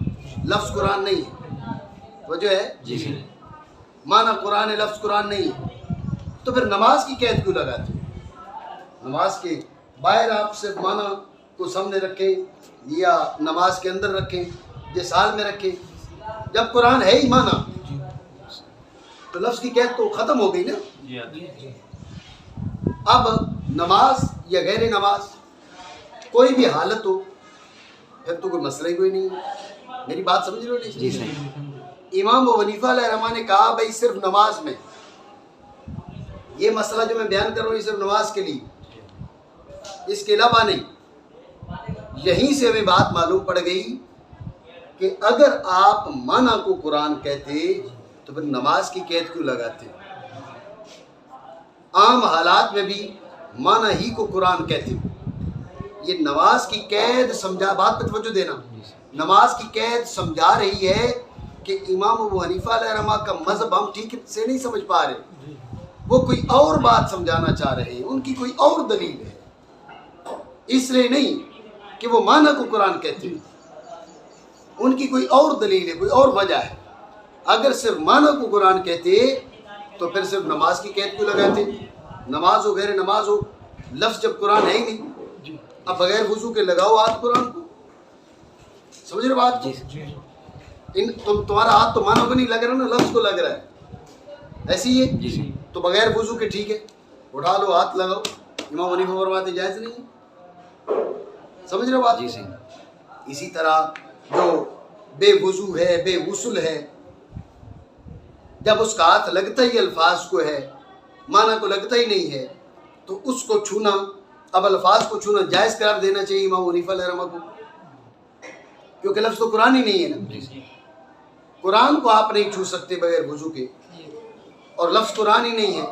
Speaker 2: لفظ قرآن نہیں ہے. وجہ ہے معنی قرآن ہے، لفظ قرآن نہیں ہے، تو پھر نماز کی قید کیوں لگاتے ہیں؟ نماز کے باہر آپ صرف معنی کو سامنے رکھیں یا نماز کے اندر رکھیں، جس حال میں رکھیں. جب قرآن ہے ہی معنی تو لفظ کی قید تو ختم ہو گئی نا. اب نماز یا غیر نماز کوئی بھی حالت ہو پھر تو کوئی مسئلہ ہی کوئی نہیں. میری بات سمجھ رہے ہو نہیں؟ امام ابو حنیفہ علیہ الرحمہ نے کہا بھائی صرف نماز میں، یہ مسئلہ جو میں بیان کر رہا ہوں یہ صرف نماز کے لیے، اس کے علاوہ نہیں. یہیں سے ہمیں بات معلوم پڑ گئی کہ اگر آپ معنی کو قرآن کہتے تو پھر نماز کی قید کیوں لگاتے؟ عام حالات میں بھی معنی ہی کو قرآن کہتے. یہ نماز کی قید سمجھا، بات پہ توجہ دینا، نماز کی قید سمجھا رہی ہے کہ امام ابو حنیفہ علیہ الرحمہ کا مذہب ہم ٹھیک سے نہیں سمجھ پا رہے، وہ کوئی اور بات سمجھانا چاہ رہے ہیں، ان کی کوئی اور دلیل ہے، اس لیے نہیں کہ وہ معنی کو قرآن کہتے ہیں. ان کی کوئی اور دلیل ہے, کوئی اور وجہ ہے. اگر صرف معنی کو قرآن کہتے تو پھر صرف نماز کی قید کیوں لگاتے؟ نماز ہو غیر نماز ہو, لفظ جب قرآن ہے ہی نہیں, اب بغیر وضو کے لگاؤ ہاتھ قرآن کو. سمجھ رہے بات؟ تمہارا ہاتھ تو معنی کو نہیں لگ رہا نا, لفظ کو لگ رہا ہے. ایسی ہے تو بغیر وضو کے ٹھیک ہے, اٹھا لو ہاتھ لگاؤ. امام حنیفہ فرماتے جائز نہیں ہے. سمجھ رہے بات؟ اسی طرح جو بے وضو ہے, بے غسل ہے, جب اس کا ہاتھ لگتا ہی الفاظ کو ہے, معنی کو لگتا ہی نہیں ہے, تو اس کو چھونا, اب الفاظ کو چھونا جائز قرار دینا چاہیے امام حنیفہ علیہ رحمہ کو, کیونکہ لفظ تو قرآن ہی نہیں ہے نا. قرآن کو آپ نہیں چھو سکتے بغیر وضو کے, اور لفظ قرآن ہی نہیں ہے.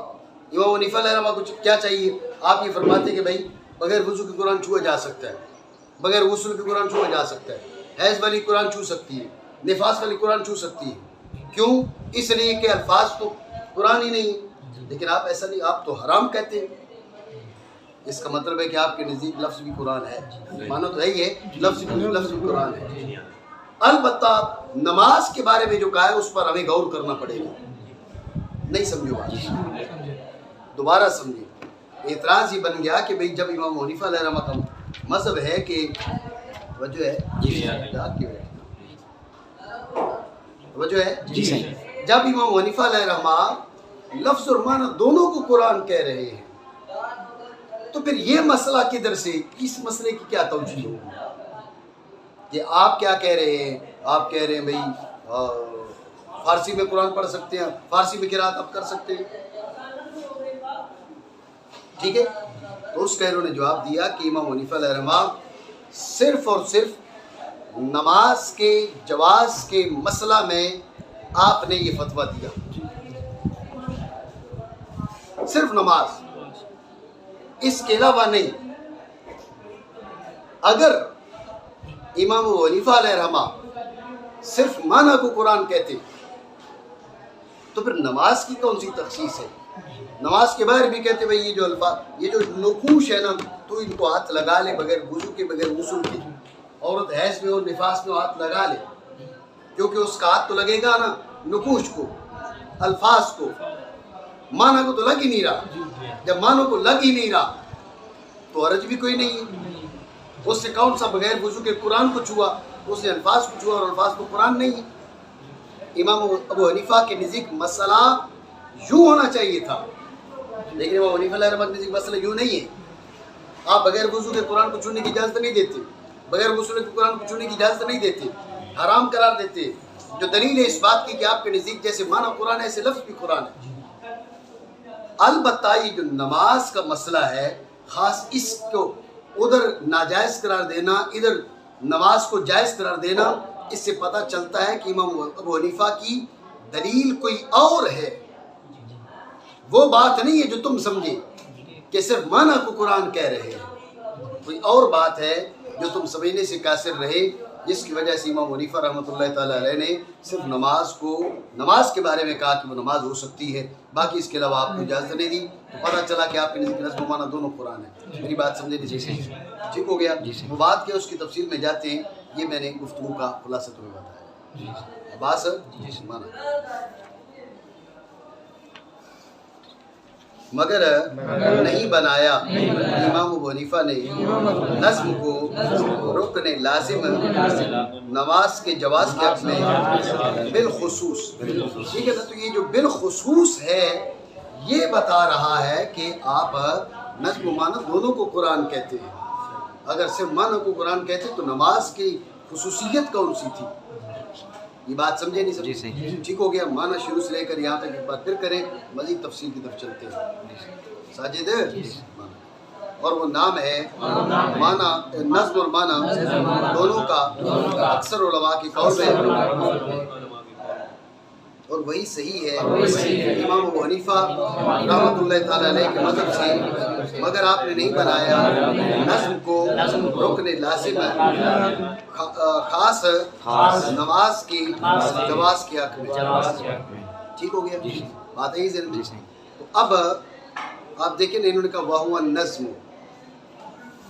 Speaker 2: امام حنیفہ علیہ رحمہ کو کیا چاہیے؟ آپ یہ فرماتے کہ بھائی بغیر وضو کے قرآن چھوا جا سکتا ہے, بغیر غسل کے قرآن چھوا جا سکتا ہے, حیض والی قرآن چھو سکتی ہے, نفاس والی قرآن چھو سکتی ہے. کیوں؟ اس لیے کہ الفاظ تو قرآن ہی نہیں. لیکن آپ ایسا نہیں, آپ تو حرام کہتے ہیں. اس کا مطلب ہے کہ آپ کے نزدیک لفظ بھی قرآن ہے, مانا تو ہے ہی ہے, لفظ بھی قرآن ہے. البتہ نماز کے بارے میں جو کہا ہے اس پر ہمیں غور کرنا پڑے گا. نہیں سمجھو بات, دوبارہ سمجھے. اعتراض یہ بن گیا کہ بھئی جب امام حنیفہ علیہ رحمہ کا مذہب ہے کہ وجہ ہے وجہ ہے جب امام حنیفہ علیہ رحمہ لفظ اور معنی دونوں کو قرآن کہہ رہے ہیں, تو پھر یہ مسئلہ کدھر سے, اس مسئلے کی کیا توجیہ ہوگی؟ کہ آپ کیا کہہ رہے ہیں؟ آپ کہہ رہے ہیں بھئی فارسی میں قرآن پڑھ سکتے ہیں, فارسی میں قرات آپ کر سکتے ہیں, ٹھیک ہے. تو اس کہروں نے جواب دیا کہ امام حنیفہ علیہ رحمہ صرف اور صرف نماز کے جواز کے مسئلہ میں آپ نے یہ فتویٰ دیا, صرف نماز, اس کے علاوہ نہیں. اگر امام حنیفہ علیہ رحمہ صرف معنی کو قرآن کہتے تو پھر نماز کی کون سی تخصیص ہے؟ نماز کے باہر بھی کہتے بھئی یہ جو الفاظ, یہ جو نقوش ہے نا, تو ان کو ہاتھ لگا لے بغیر وضو کے, بغیر غسل کے. عورت حیض میں اور نفاس میں ہاتھ لگا لے, کیونکہ اس کا ہاتھ تو لگے گا نا نقوش کو, الفاظ کو, معنی کو تو لگ ہی نہیں رہا. جب معنی کو لگ ہی نہیں رہا تو حرج بھی کوئی نہیں ہے. اس سے کون سا بغیر وضو کے قرآن کو چھوا, اس نے الفاظ کو چھوا اور الفاظ کو قرآن نہیں ہے. امام ابو حنیفہ کے نزدیک مسئلہ یوں ہونا چاہیے تھا, لیکن امام حنیفہ علیہ رحمہ کے نزدیک مسئلہ یوں نہیں ہے. آپ بغیر وضو کے قرآن کو چھونے کی اجازت نہیں دیتے, بغیر غسل کے قرآن کو چھونے کی اجازت نہیں دیتے, حرام قرار دیتے. جو دلیل ہے اس بات کی کہ آپ کے نزدیک جیسے معنی قرآن ہے ایسے لفظ بھی قرآن ہے. البتہ یہ جو نماز کا مسئلہ ہے, خاص اس کو ادھر ناجائز قرار دینا, ادھر نماز کو جائز قرار دینا, اس سے پتہ چلتا ہے کہ امام ابو حنیفہ کی دلیل کوئی اور ہے. وہ بات نہیں ہے جو تم سمجھے کہ صرف معنی کو قرآن کہہ رہے ہیں, کوئی اور بات ہے جو تم سمجھنے سے قاصر رہے, جس کی وجہ سے امام حنیفہ رحمۃ اللہ تعالیٰ علیہ نے صرف نماز کے بارے میں کہا کہ وہ نماز ہو سکتی ہے, باقی اس کے علاوہ آپ کو اجازت نہیں دی. تو پتہ چلا کہ آپ کے نزدیک نظم و معنی دونوں قرآن ہیں. میری بات سمجھے نہیں؟ ٹھیک ہو گیا. وہ بات کیا اس کی تفصیل میں جاتے ہیں, یہ میں نے گفتگو کا خلاصہ تمہیں بتایا. عباس مگر نہیں بنایا امام ابو حنیفہ نے نظم کو رکن لازم نماز کے جواز کے حق میں بالخصوص. ٹھیک ہے نا, تو یہ جو بالخصوص ہے یہ بتا رہا ہے کہ آپ نظم و معنی دونوں کو قرآن کہتے ہیں. اگر صرف معنی کو قرآن کہتے تو نماز کی خصوصیت کون سی تھی؟ یہ بات سمجھے نہیں سمجھے؟ ٹھیک ہو گیا. معنی شروع سے لے کر یہاں تک ایک بار پھر کریں, مزید تفصیل کی طرف چلتے ہیں. ساجد اور وہ نام ہے معنی, نظم اور معنی دونوں کا اکثر علماء کی قول ہے اور وہی صحیح ہے امام ابو حنیفہ رحمۃ اللہ تعالیٰ علیہ کے مذہب سے. مگر آپ نے نہیں بنایا نظم کو رکن لازم خاص نماز کی جواز کے حق میں. ٹھیک ہو گیا, بات ہے ذہن میں. تو اب آپ دیکھیں انہوں نے کہا وَهُوَ النَّظْمُ,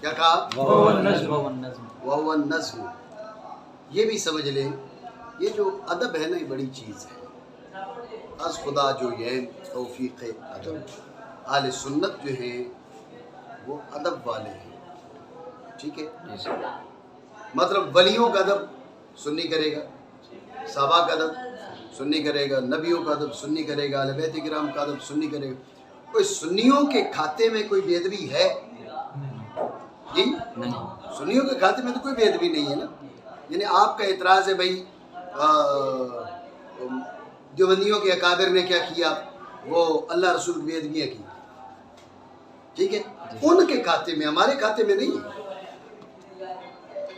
Speaker 2: کیا کہا؟ وَهُوَ النَّظْمُ. یہ بھی سمجھ لیں یہ جو ادب ہے نا یہ بڑی چیز ہے. از خدا جو یہ توفیق ادب. اہل سنت جو ہیں وہ ادب والے ہیں. ٹھیک ہے. مطلب ولیوں کا ادب سنی کرے گا، صحابہ کا ادب سنی کرے گا، نبیوں کا ادب سنی کرے گا، اہل بیت کرام کا ادب سنی کرے گا. کوئی سنیوں کے کھاتے میں کوئی بے ادبی ہے؟ جی سنیوں کے کھاتے میں تو کوئی بے ادبی نہیں ہے نا. یعنی آپ کا اعتراض ہے بھائی دیوبندیوں کے اکابر نے کیا کیا، وہ اللہ رسول کی بے ادبیاں کی. ٹھیک ہے، ان کے کھاتے میں، ہمارے کھاتے میں نہیں ہے.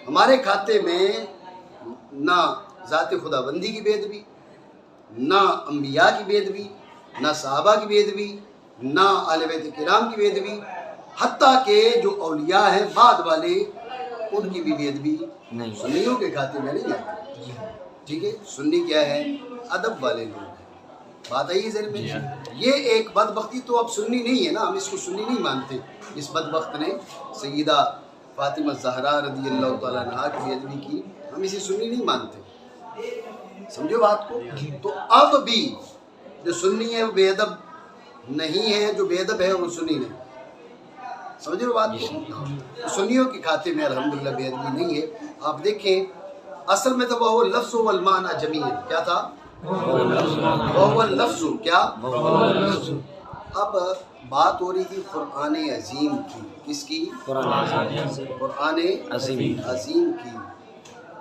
Speaker 2: ہمارے کھاتے میں نہ ذات خدا بندی کی بے ادبی، نہ انبیاء کی بے ادبی، نہ صحابہ کی بے ادبی، نہ اہل بیت کرام کی بے ادبی، حتیٰ کہ جو اولیاء ہیں بعد والے ان کی بھی بے ادبی سنیوں کے کھاتے میں نہیں آتی. ٹھیک ہے، سنی کیا ہے؟ ادب والے لوگ ہیں. بات آئی ہے ذہن میں. یہ ایک بدبختی تو اب سنی نہیں ہے نا، ہم اس کو سنی نہیں مانتے. اس بدبخت نے سیدہ فاطمہ زہرا رضی اللہ تعالیٰ عنہا کی بے ادبی کی، ہم اسے سنی نہیں مانتے. سمجھو بات کو. تو اب بھی جو سنی ہے وہ بے ادب نہیں ہے، جو بے ادب ہے وہ سنی نہیں. سمجھو بات کو. سنیوں کے کھاتے میں الحمدللہ بے ادبی نہیں ہے. آپ دیکھیں اصل میں تو وہ لفظ والمعنی جمیعاً کیا تھا؟ وہ لفظ کیا؟ اب بات ہو رہی تھی قرآن عظیم کی. کس کی؟ قرآن عظیم کی.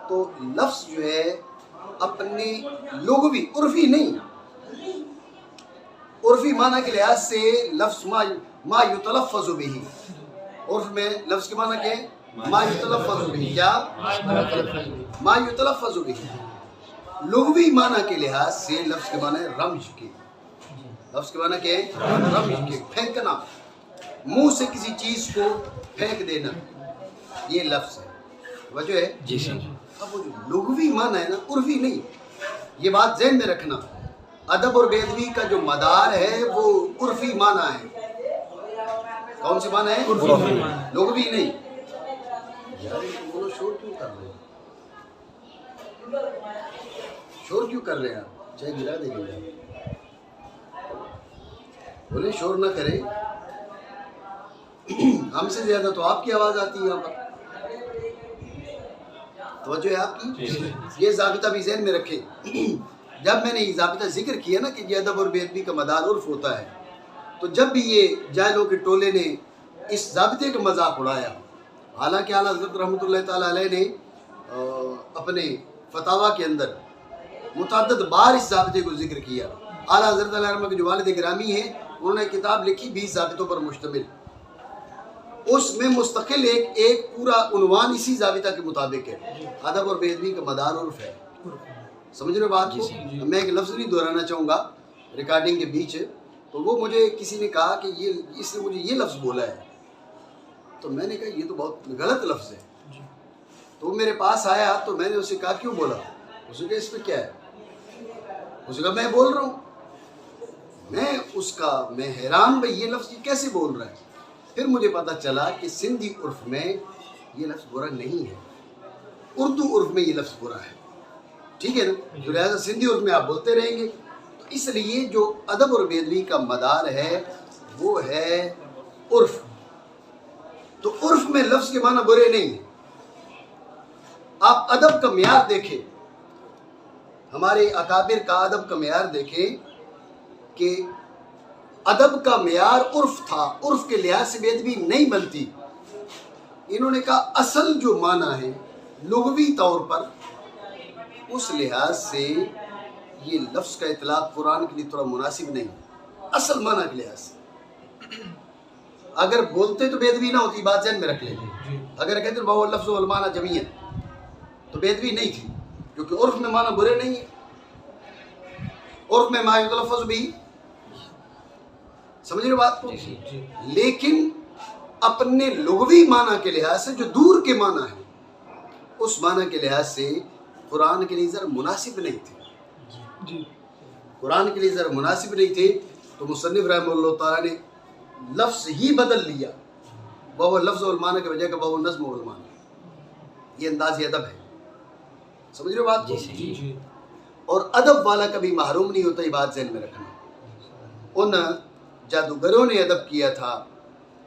Speaker 2: تو لفظ جو ہے اپنے لغوی عرفی نہیں، عرفی معنی کے لحاظ سے لفظ ما یتلفظ به. عرف میں لفظ کے معنی کیا ہے؟ ما یتلفظ به. کیا؟ ما یتلفظ به. لغوی معنی کے لحاظ سے لفظ کے معنی رمج کے. لفظ کے معنی کیا ہے؟ رمج کے، پھینکنا، منہ سے کسی چیز کو پھینک دینا، یہ لفظ ہے. وجہ ہے جی سر. اب وہ جو لغوی معنی ہے نا، عرفی نہیں. یہ بات ذہن میں رکھنا. ادب اور بے ادبی کا جو مدار ہے وہ عرفی معنی ہے. کون سی معنی ہے؟ لغوی نہیں. یار بولو شور کیوں کر رہے ہیں؟ شور کیوں کر رہے ہیں آپ؟ چاہے گرا دیں گے. بولے شور نہ کرے. ہم سے زیادہ تو آپ کی آواز آتی ہے یہاں پر. توجہ ہے آپ کی. یہ ضابطہ بھی ذہن میں رکھیں. جب میں نے یہ ضابطہ ذکر کیا نا کہ یہ ادب اور بے ادبی کا مدار عرف ہوتا ہے، تو جب بھی یہ جاہلوں کے ٹولے نے اس ضابطے کا مذاق اڑایا، حالانکہ اعلیٰ حضرت رحمۃ اللہ تعالیٰ علیہ نے اپنے فتاویٰ کے اندر متعدد بار اس ضابطے کو ذکر کیا. اعلیٰ حضرت علیہ رحمہ کے جو والد گرامی ہیں انہوں نے کتاب لکھی 20 ضابطوں پر مشتمل. اس میں مستقل ایک پورا عنوان اسی ضابطہ کے مطابق ہے. ادب اور بے ادبی کا مدار عرف ہے. سمجھ رہے بات کو. میں ایک لفظ نہیں دہرانا چاہوں گا ریکارڈنگ کے بیچ. تو وہ مجھے کسی نے کہا کہ اس نے مجھے یہ لفظ بولا ہے. تو میں نے کہا یہ تو بہت غلط لفظ ہے. تو وہ میرے پاس آیا تو میں نے اسے کہا کیوں بولا؟ اس نے کہا اس میں کیا ہے؟ اس نے کہا میں بول رہا ہوں. میں حیران بھائی یہ لفظ کیسے بول رہا ہے. پھر مجھے پتہ چلا کہ سندھی عرف میں یہ لفظ برا نہیں ہے، اردو عرف میں یہ لفظ برا ہے. ٹھیک ہے نا. تو لہٰذا سندھی عرف میں آپ بولتے رہیں گے. تو اس لیے جو ادب اور بے ادبی کا مدار ہے وہ ہے عرف. تو عرف میں لفظ کے معنی برے نہیں ہیں. آپ ادب کا معیار دیکھیں، ہمارے اکابر کا ادب کا معیار دیکھیں کہ ادب کا معیار عرف تھا. عرف کے لحاظ سے بے ادبی نہیں بنتی. انہوں نے کہا اصل جو معنی ہے لغوی طور پر، اس لحاظ سے یہ لفظ کا اطلاق قرآن کے لیے تھوڑا مناسب نہیں. اصل معنی کے لحاظ سے اگر بولتے تو بے ادبی نہ ہوتی. بات ذہن میں رکھ لیں. اگر کہتے وہ لفظ والمعنی جمیعاً تو بے ادبی نہیں تھی، کیونکہ عرف میں معنی برے نہیں ہیں. عرف میں ما یتلفظ بھی، سمجھ رہے بات کو. لیکن اپنے لغوی معنی کے لحاظ سے جو دور کے معنی ہیں اس معنی کے لحاظ سے قرآن کے لیے ذرا مناسب نہیں تھے. قرآن کے لیے ذرا مناسب نہیں تھے. تو مصنف رحمہ اللہ تعالیٰ نے لفظ ہی بدل لیا. وہ لفظ والمعنی کے وجہ کا وہ نظم والمعنی. یہ انداز ادب ہے. سمجھ رہے ہو بات کو؟
Speaker 1: جی جی
Speaker 2: اور ادب والا کبھی محروم نہیں ہوتا، یہ بات ذہن میں رکھنا۔ ان جادوگروں نے ادب کیا تھا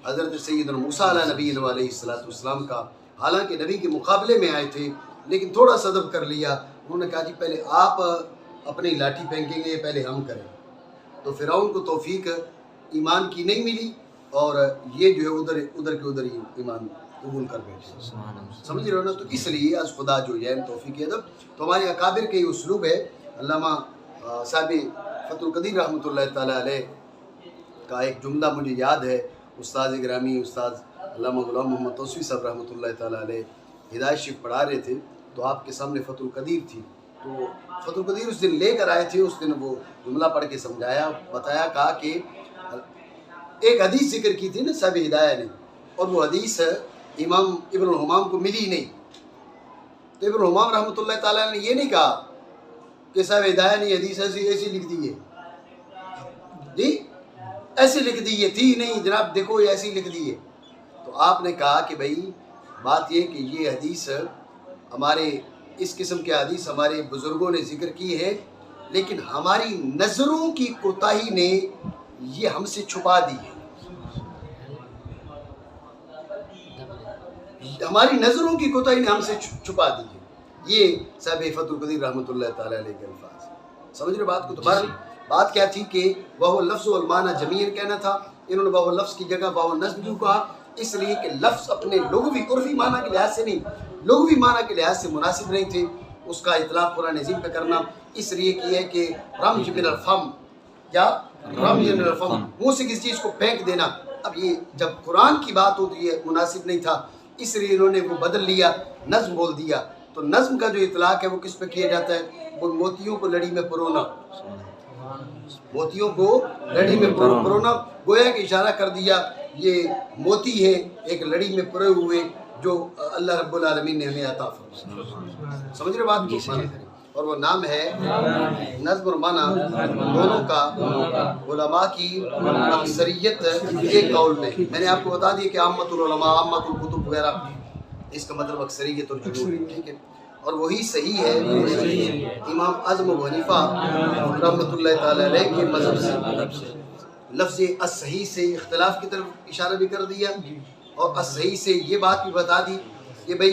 Speaker 2: حضرت سیدنا موسیٰ علیہ نبی علیہ السلام کا، حالانکہ نبی کے مقابلے میں آئے تھے لیکن تھوڑا سا ادب کر لیا۔ انہوں نے کہا جی پہلے آپ اپنی لاٹھی پھینکیں گے، پہلے ہم کریں۔ تو فرعون کو توفیق ایمان کی نہیں ملی اور یہ جو ہے ادھر کے ادھر ہی ایمان قبول کر بیٹھے۔ سمجھ رہے ہو نا؟ تو اس لیے از خدا جو ہے توفیق ادب تو ہمارے اکابر کے اسلوب ہے۔ علامہ صاحب فتح القدیر رحمۃ اللہ تعالیٰ علیہ کا ایک جملہ مجھے یاد ہے، استاد گرامی استاد علامہ غلام محمد توسوی صاحب رحمۃ اللہ تعالیٰ علیہ ہدایت شریف پڑھا رہے تھے تو آپ کے سامنے فتح القدیر تھی، تو فتح القدیر اس دن لے کر آئے تھے۔ اس دن وہ جملہ پڑھ کے سمجھایا، بتایا، کہا کہ ایک حدیث ذکر کی تھی نا صاحب ہدایہ نے، اور وہ حدیث امام ابن الحمام کو ملی نہیں، تو ابن الحمام رحمۃ اللہ تعالیٰ نے یہ نہیں کہا کہ صاحب ہدایہ نے حدیث ایسی لکھ دی ہے، جی ایسی لکھ دی ہے، تھی نہیں جناب، دیکھو یہ ایسی لکھ دی ہے۔ تو آپ نے کہا کہ بھائی بات یہ کہ یہ حدیث ہمارے اس قسم کے حدیث ہمارے بزرگوں نے ذکر کی ہے، لیکن ہماری نظروں کی کوتاہی نے یہ ہم سے چھپا دی ہے، ہماری نظروں کی کوتاہی نے ہم سے چھپا دی ہے۔ یہ صاحب فتح القدیر رحمۃ اللہ تعالیٰ علیہ کے الفاظ، سمجھ رہے بات کو؟ تو بات کیا تھی کہ وہ لفظ والمعنی جمیعاً کہنا تھا، انہوں نے وہ لفظ کی جگہ وہ نظم کیوں کہا؟ اس لیے کہ لفظ اپنے لغوی عرفی معنی کے لحاظ سے نہیں، لغوی معنی کے لحاظ سے مناسب نہیں تھے، اس کا اطلاق قرآن عظیم پہ کرنا اس لیے کی ہے کہ رمج من الفم، کیا رمج من الفم، منہ سے کسی چیز کو پھینک دینا۔ اب یہ جب قرآن کی بات ہوتی ہے مناسب نہیں تھا، اس لیے انہوں نے وہ بدل لیا، نظم بول دیا۔ تو نظم کا جو اطلاق ہے وہ کس پہ کیا جاتا ہے؟ وہ موتیوں کو لڑی میں پرونا، موتیوں کو لڑی میں پرونا، گویا کہ اشارہ کر دیا یہ موتی ہے ایک لڑی میں پرے ہوئے جو اللہ رب العالمین نے ہمیں عطا فرمایا۔ سمجھ رہے بات کو؟ اور وہ نام ہے نظم اور معنی دونوں کا علماء کی اکثریت ایک قول میں۔ میں نے آپ کو بتا دیا کہ عامۃ العلماء، عامۃ الکتب وغیرہ، اس کا مطلب اکثریت اور جمہور، ٹھیک ہے، اور وہی صحیح ہے امام اعظم ابو حنیفہ رحمۃ اللہ تعالی علیہ کے مذہب سے۔ لفظ الصحیح سے اختلاف کی طرف اشارہ بھی کر دیا، اور الصحیح سے یہ بات بھی بتا دی کہ بھئی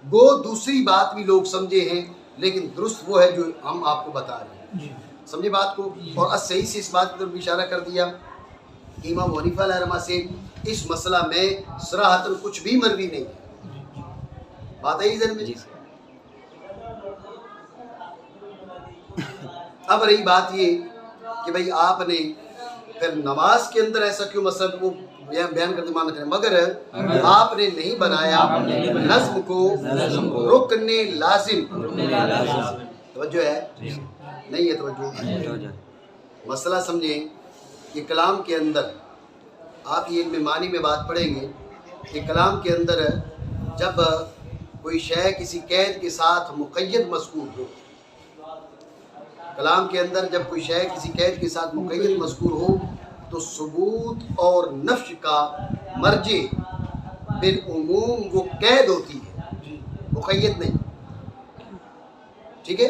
Speaker 2: گو دوسری بات بھی لوگ سمجھے ہیں لیکن درست وہ ہے جو ہم آپ کو بتا رہے ہیں، سمجھے بات کو؟ اور الصحیح سے اس بات کی طرف اشارہ کر دیا کہ امام حنیفہ علیہ رحمہ سے اس مسئلہ میں صراحتاً کچھ بھی مروی نہیں ہے۔ بات ہے ذہن میں؟ اب رہی بات یہ کہ بھئی آپ نے پھر نماز کے اندر ایسا کیوں مسئلہ وہ بیان کرتے مانا کریں، مگر آپ نے نہیں بنایا نظم کو رکن لازم۔ توجہ ہے؟ نہیں ہے توجہ؟ مسئلہ سمجھیں کہ کلام کے اندر آپ یہ علم معنی میں بات پڑھیں گے کہ کلام کے اندر جب کوئی شے کسی قید کے ساتھ مقید مذکور ہو، کلام کے اندر جب کوئی شے کسی قید کے ساتھ مقید مذکور ہو تو ثبوت اور نفی کا مرجع بالعموم وہ قید ہوتی ہے، مقید نہیں، ٹھیک ہے؟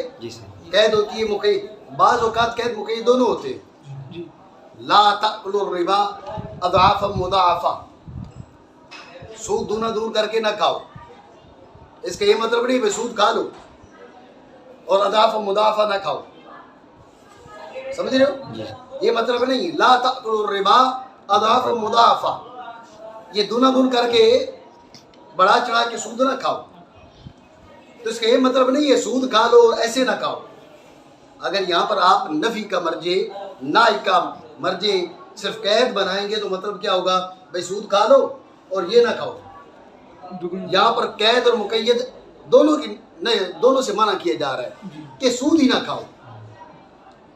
Speaker 2: قید ہوتی ہے مقید، بعض اوقات قید مقید دونوں ہوتے ہیں۔ لا تأکلوا الربا اضعافا مضاعفا، سود دونا دور کر کے نہ کھاؤ، اس کا یہ مطلب نہیں کہ سود کھا لو اور اضعافا مضاعفا نہ کھاؤ، سمجھ رہے ہو؟ یہ مطلب نہیں لا تأکلوا الربا اضعافا مضاعفا، یہ دونا دور کر کے بڑھا چڑھا کے سود نہ کھاؤ، تو اس کا یہ مطلب نہیں ہے سود کھا لو اور ایسے نہ کھاؤ۔ اگر یہاں پر آپ نفی کا مرجع، نہی کا مرجع صرف قید بنائیں گے تو مطلب کیا ہوگا؟ بھائی سود کھا لو اور یہ نہ کھاؤ۔ یہاں پر قید اور مقید دونوں سے منع کیا جا رہا ہے کہ سود ہی نہ کھاؤ۔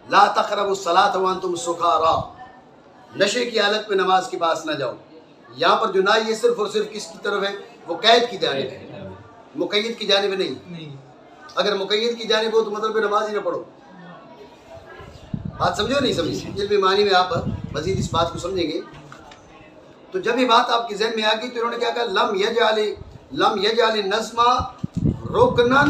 Speaker 2: لا تقربوا الصلاۃ وانتم سکارا، نشے کی حالت میں نماز کے پاس نہ جاؤ۔ یہاں پر جو نہ یہ صرف اور صرف کس کی طرف ہے؟ وہ قید کی جانب ہے، مقید کی جانب نہیں۔ اگر مقید کی جانب ہو تو مطلب نماز ہی نہ پڑھو۔ بات سمجھو نہیں سمجھی؟ علم معنی میں آپ مزید اس بات کو سمجھیں گے۔ تو جب یہ بات آپ کے ذہن میں آ گئی تو انہوں نے کیا کہا؟ لم یجعل النظم رکنن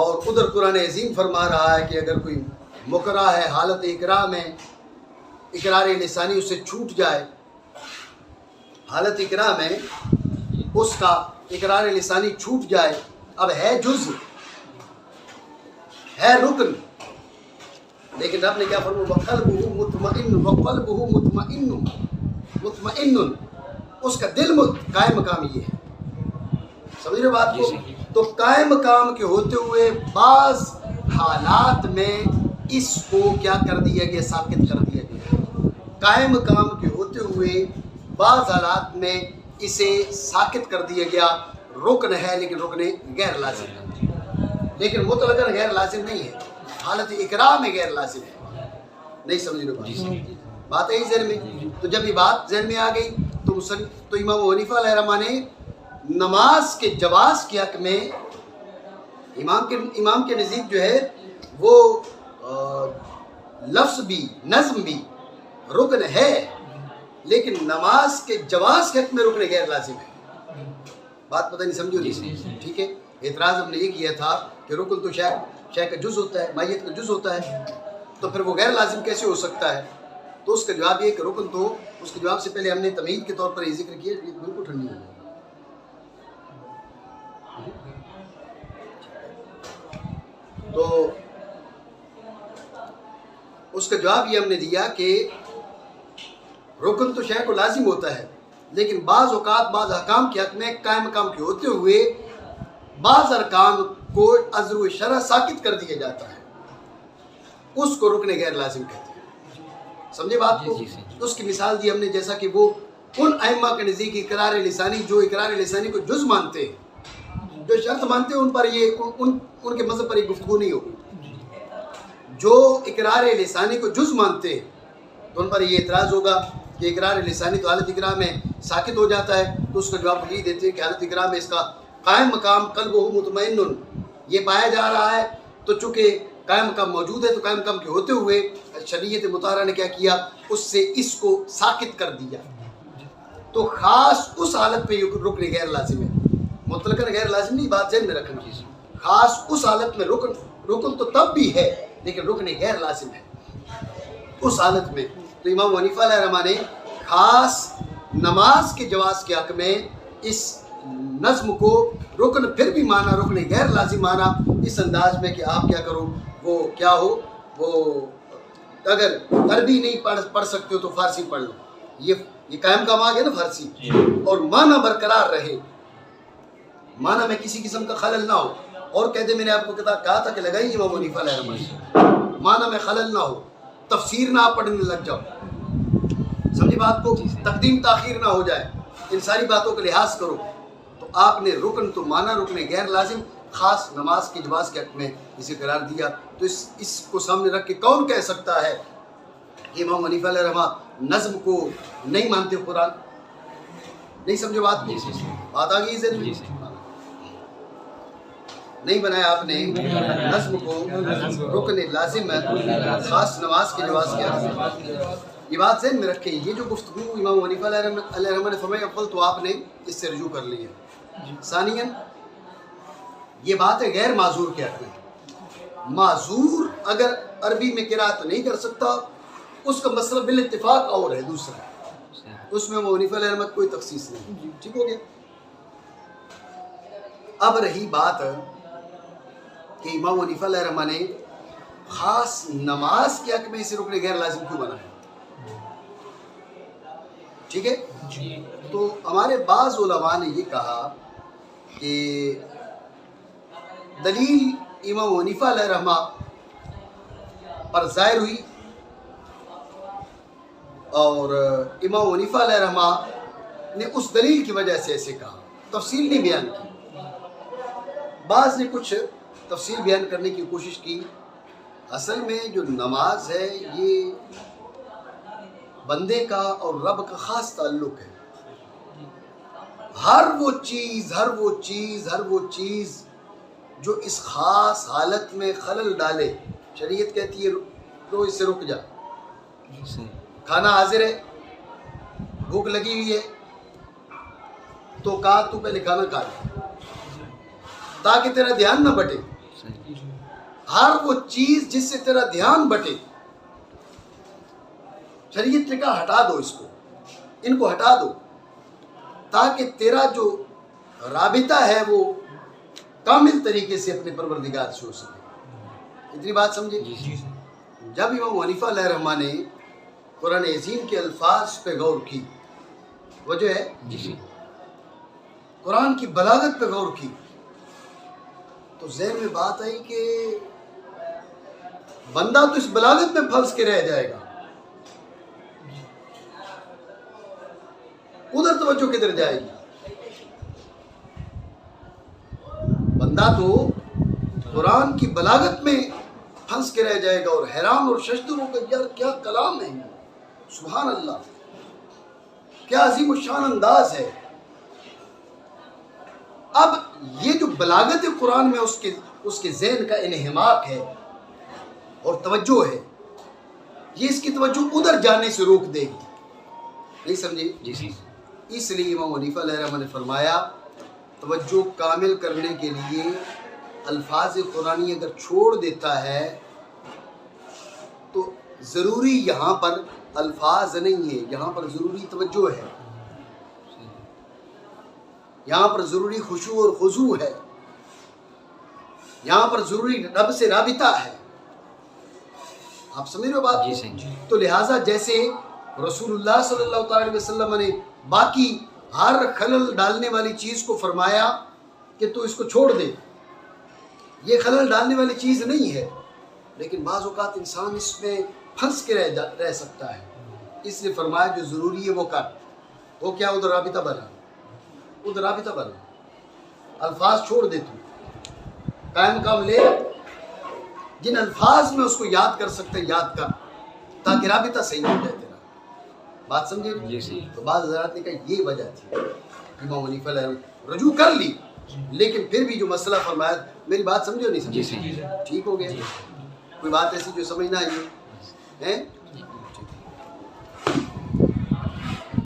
Speaker 2: اور ادھر قرآن عظیم فرما رہا ہے کہ اگر کوئی مکرہ ہے حالت اکراہ میں اقرار لسانی اسے چھوٹ جائے، حالت اکراہ میں اس کا اقرار لسانی چھوٹ جائے، اب ہے جز ہے رکن، لیکن رب نے کیا فرمایا وَقَلْبُهُ مُطْمَئِنٌ وَقَلْبُهُ مُطْمَئِنٌ، اس کا دل قائم مقام یہ ہے، سمجھ رہے بات کو؟ تو قائم مقام کے ہوتے ہوئے بعض حالات میں اس کو کیا کر دیا گیا، ساکت کر دیا گیا، قائم مقام کے ہوتے ہوئے بعض حالات میں اسے ساکت کر دیا گیا، رکن ہے لیکن رکن غیر لازم ہے، لیکن مطلقاً غیر لازم نہیں ہے، حالت اکرام میں غیر لازم ہے، نہیں سمجھ رہے بات ہے ذہن میں؟ تو جب یہ بات ذہن میں آ گئی تو امام ابو حنیفہ علیہ الرحمہ نے نماز کے جواز کے حق میں امام کے نزدیک جو ہے وہ لفظ بھی نظم بھی رکن ہے، لیکن نماز کے جواز کے حق میں رکن غیر لازم ہے، بات پتہ نہیں سمجھو نہیں؟ ٹھیک ہے، اعتراض ہم نے یہ کیا تھا کہ رکن تو شے کا جز ہوتا ہے، مائیت کا جز ہوتا ہے، تو پھر وہ غیر لازم کیسے ہو سکتا ہے؟ تو اس کا جواب یہ کہ رکن تو اس کے جواب سے پہلے ہم نے تمہید کے طور پر یہ ذکر کیا، یہ بالکل ٹھنڈی ہو جائے، تو اس کا جواب یہ ہم نے دیا کہ رکن تو شے کو لازم ہوتا ہے، لیکن بعض اوقات بعض احکام کے حق میں قائم مقام کے ہوتے ہوئے بعض ارکان کو عذر شرع ساکت کر دیا جاتا ہے، اس کو رکن غیر لازم کہتے ہیں، سمجھے بات کو؟ اس کی مثال دی ہم نے، جیسا کہ وہ ان ائمہ کے نزدیک اقرار لسانی جو اقرار لسانی کو جز مانتے ہیں، جو شرط مانتے ہیں، ان پر یہ ان کے مذہب پر یہ گفتگو نہیں ہوگی، جو اقرار لسانی کو جز مانتے ہیں تو ان پر یہ اعتراض ہوگا کہ اقرار لسانی تو حالت اقرار میں ساکت ہو جاتا ہے، تو اس کا جواب یہی دیتے ہیں کہ حالت اقرار میں اس کا قائم مقام قلبہ مطمئن یہ پایا جا رہا ہے، تو چونکہ قائم مقام موجود ہے تو قائم مقام کے ہوتے ہوئے شریعت مطہرہ نے کیا کیا، اس سے اس کو ساکت کر دیا، تو خاص اس حالت پہ رکن غیر لازم ہے، مطلقاً غیر لازم نہیں، بات ذہن میں رکھنا، خاص اس حالت میں رکن تو تب بھی ہے لیکن رکن غیر لازم ہے اس حالت میں۔ تو امام ابو حنیفہ علیہ الرحمہ نے خاص نماز کے جواز کے حق میں اس نظم کو رکن پھر بھی مانا، رکن غیر لازم مانا اس انداز میں کہ آپ کیا کرو، وہ کیا ہو، وہ اگر عربی نہیں پڑھ سکتے ہو تو فارسی پڑھ لو، یہ قائم کام آ گیا نا فارسی، اور معنی برقرار رہے، معنی میں کسی قسم کا خلل نہ ہو، اور کہتے میں نے آپ کو کہا تھا کہ لگائیے امام ابو حنیفہ علیہ الرحمہ، معنی میں خلل نہ ہو، تفسیر نہ آپ پڑھنے لگ جاؤ، سمجھی بات کو؟ تقدیم تاخیر نہ ہو جائے، ان ساری باتوں کا لحاظ کرو، تو آپ نے رکن تو مانا، رکن غیر لازم خاص نماز کے جواز کے حق میں اسے قرار دیا، تو اس کو سامنے رکھ کے کون کہہ سکتا ہے کہ امام حنیفہ علیہ الرحمہ نظم کو نہیں مانتے قرآن؟ نہیں سمجھے بات کو؟ بات آ گئی ذہن میں؟ نہیں بنایا آپ نے نظم کو رکن لازم ہے خاص نماز کے جواز کے حق میں، یہ بات ذہن میں رکھیں، یہ جو گفتگو امام حنیفہ علیہ الرحمہ نے فرمائی افضل تو آپ نے اس سے رجوع کر لی ہے۔ ثانیاً یہ بات ہے غیر معذور کے حق میں، معذور اگر عربی میں قرات نہیں کر سکتا اس کا مسئلہ بالاتفاق اور ہے دوسرا، اس میں امام حنیفہ علیہ الرحمہ کوئی تخصیص نہیں، ٹھیک ہو گیا؟ اب رہی بات کہ امام حنیفہ علیہ الرحمہ نے خاص نماز کے حق میں اسے رکن غیر لازم کیوں بنایا، ٹھیک ہے؟ تو ہمارے بعض علماء نے یہ کہا کہ دلیل امام حنیفہ علیہ الرحمہ پر ظاہر ہوئی، اور امام حنیفہ علیہ الرحمہ نے اس دلیل کی وجہ سے ایسے کہا، تفصیل نہیں بیان کی، بعض نے کچھ تفصیل بیان کرنے کی کوشش کی۔ اصل میں جو نماز ہے یہ بندے کا اور رب کا خاص تعلق ہے، ہر وہ چیز جو اس خاص حالت میں خلل ڈالے، شریعت کہتی ہے رو اس سے رک جا، کھانا حاضر ہے، بھوک لگی ہوئی ہے، تو کہا تو پہلے کھانا کھا لے تاکہ تیرا دھیان نہ بٹے، ہر وہ چیز جس سے تیرا دھیان بٹے، شریعت نے کہا ہٹا دو اس کو، ان کو ہٹا دو، تاکہ تیرا جو رابطہ ہے وہ کامل طریقے سے اپنے پروردگار سے ہو سکے۔ اتنی بات سمجھے؟ جب امام حنیفہ علیہ رحمہ نے قرآن عظیم کے الفاظ پہ غور کی، وجہ ہے قرآن کی بلاغت پہ غور کی، تو ذہن میں بات آئی کہ بندہ تو اس بلاغت میں پھنس کے رہ جائے گا، ادھر توجہ کدھر جائے گی؟ بندہ تو قرآن کی بلاغت میں پھنس کے رہ جائے گا اور حیران اور ششدر ہو کر، یار کیا کلام ہے، سبحان اللہ، کیا عظیم الشان انداز ہے۔ اب یہ جو بلاغت قرآن میں اس کے ذہن کا انہماک ہے اور توجہ ہے، یہ اس کی توجہ ادھر جانے سے روک دے گی، نہیں سمجھے؟ اس لیے امام حنیفہ علیہ رحمہ نے فرمایا توجہ کامل کرنے کے لیے الفاظ قرآنی اگر چھوڑ دیتا ہے تو ضروری یہاں پر الفاظ نہیں ہے، یہاں پر ضروری توجہ ہے، یہاں پر ضروری خشوع اور خضوع ہے، یہاں پر ضروری رب سے رابطہ ہے۔ آپ سمجھ رہے ہو بات؟ تو لہٰذا جیسے رسول اللہ صلی اللہ علیہ وسلم نے باقی ہر خلل ڈالنے والی چیز کو فرمایا کہ تو اس کو چھوڑ دے، یہ خلل ڈالنے والی چیز نہیں ہے، لیکن بعض اوقات انسان اس میں پھنس کے رہ سکتا ہے، اس لیے فرمایا جو ضروری ہے وہ کر، وہ کیا؟ ادھر رابطہ بنا، ادھر رابطہ بنا، الفاظ چھوڑ دے، تو قائم کام لے، جن الفاظ میں اس کو یاد کر سکتے یاد کر، تاکہ رابطہ صحیح ہو جائے تیرا۔ بات سمجھے؟ تو بعض حضرات نے کہا یہ وجہ تھی، امام حنیفہ علیہ رجوع کر لی، لیکن پھر بھی جو مسئلہ فرمایا، میری بات سمجھو نہیں سمجھے؟ ٹھیک ہو گیا؟ کوئی بات ایسی جو سمجھنا ہے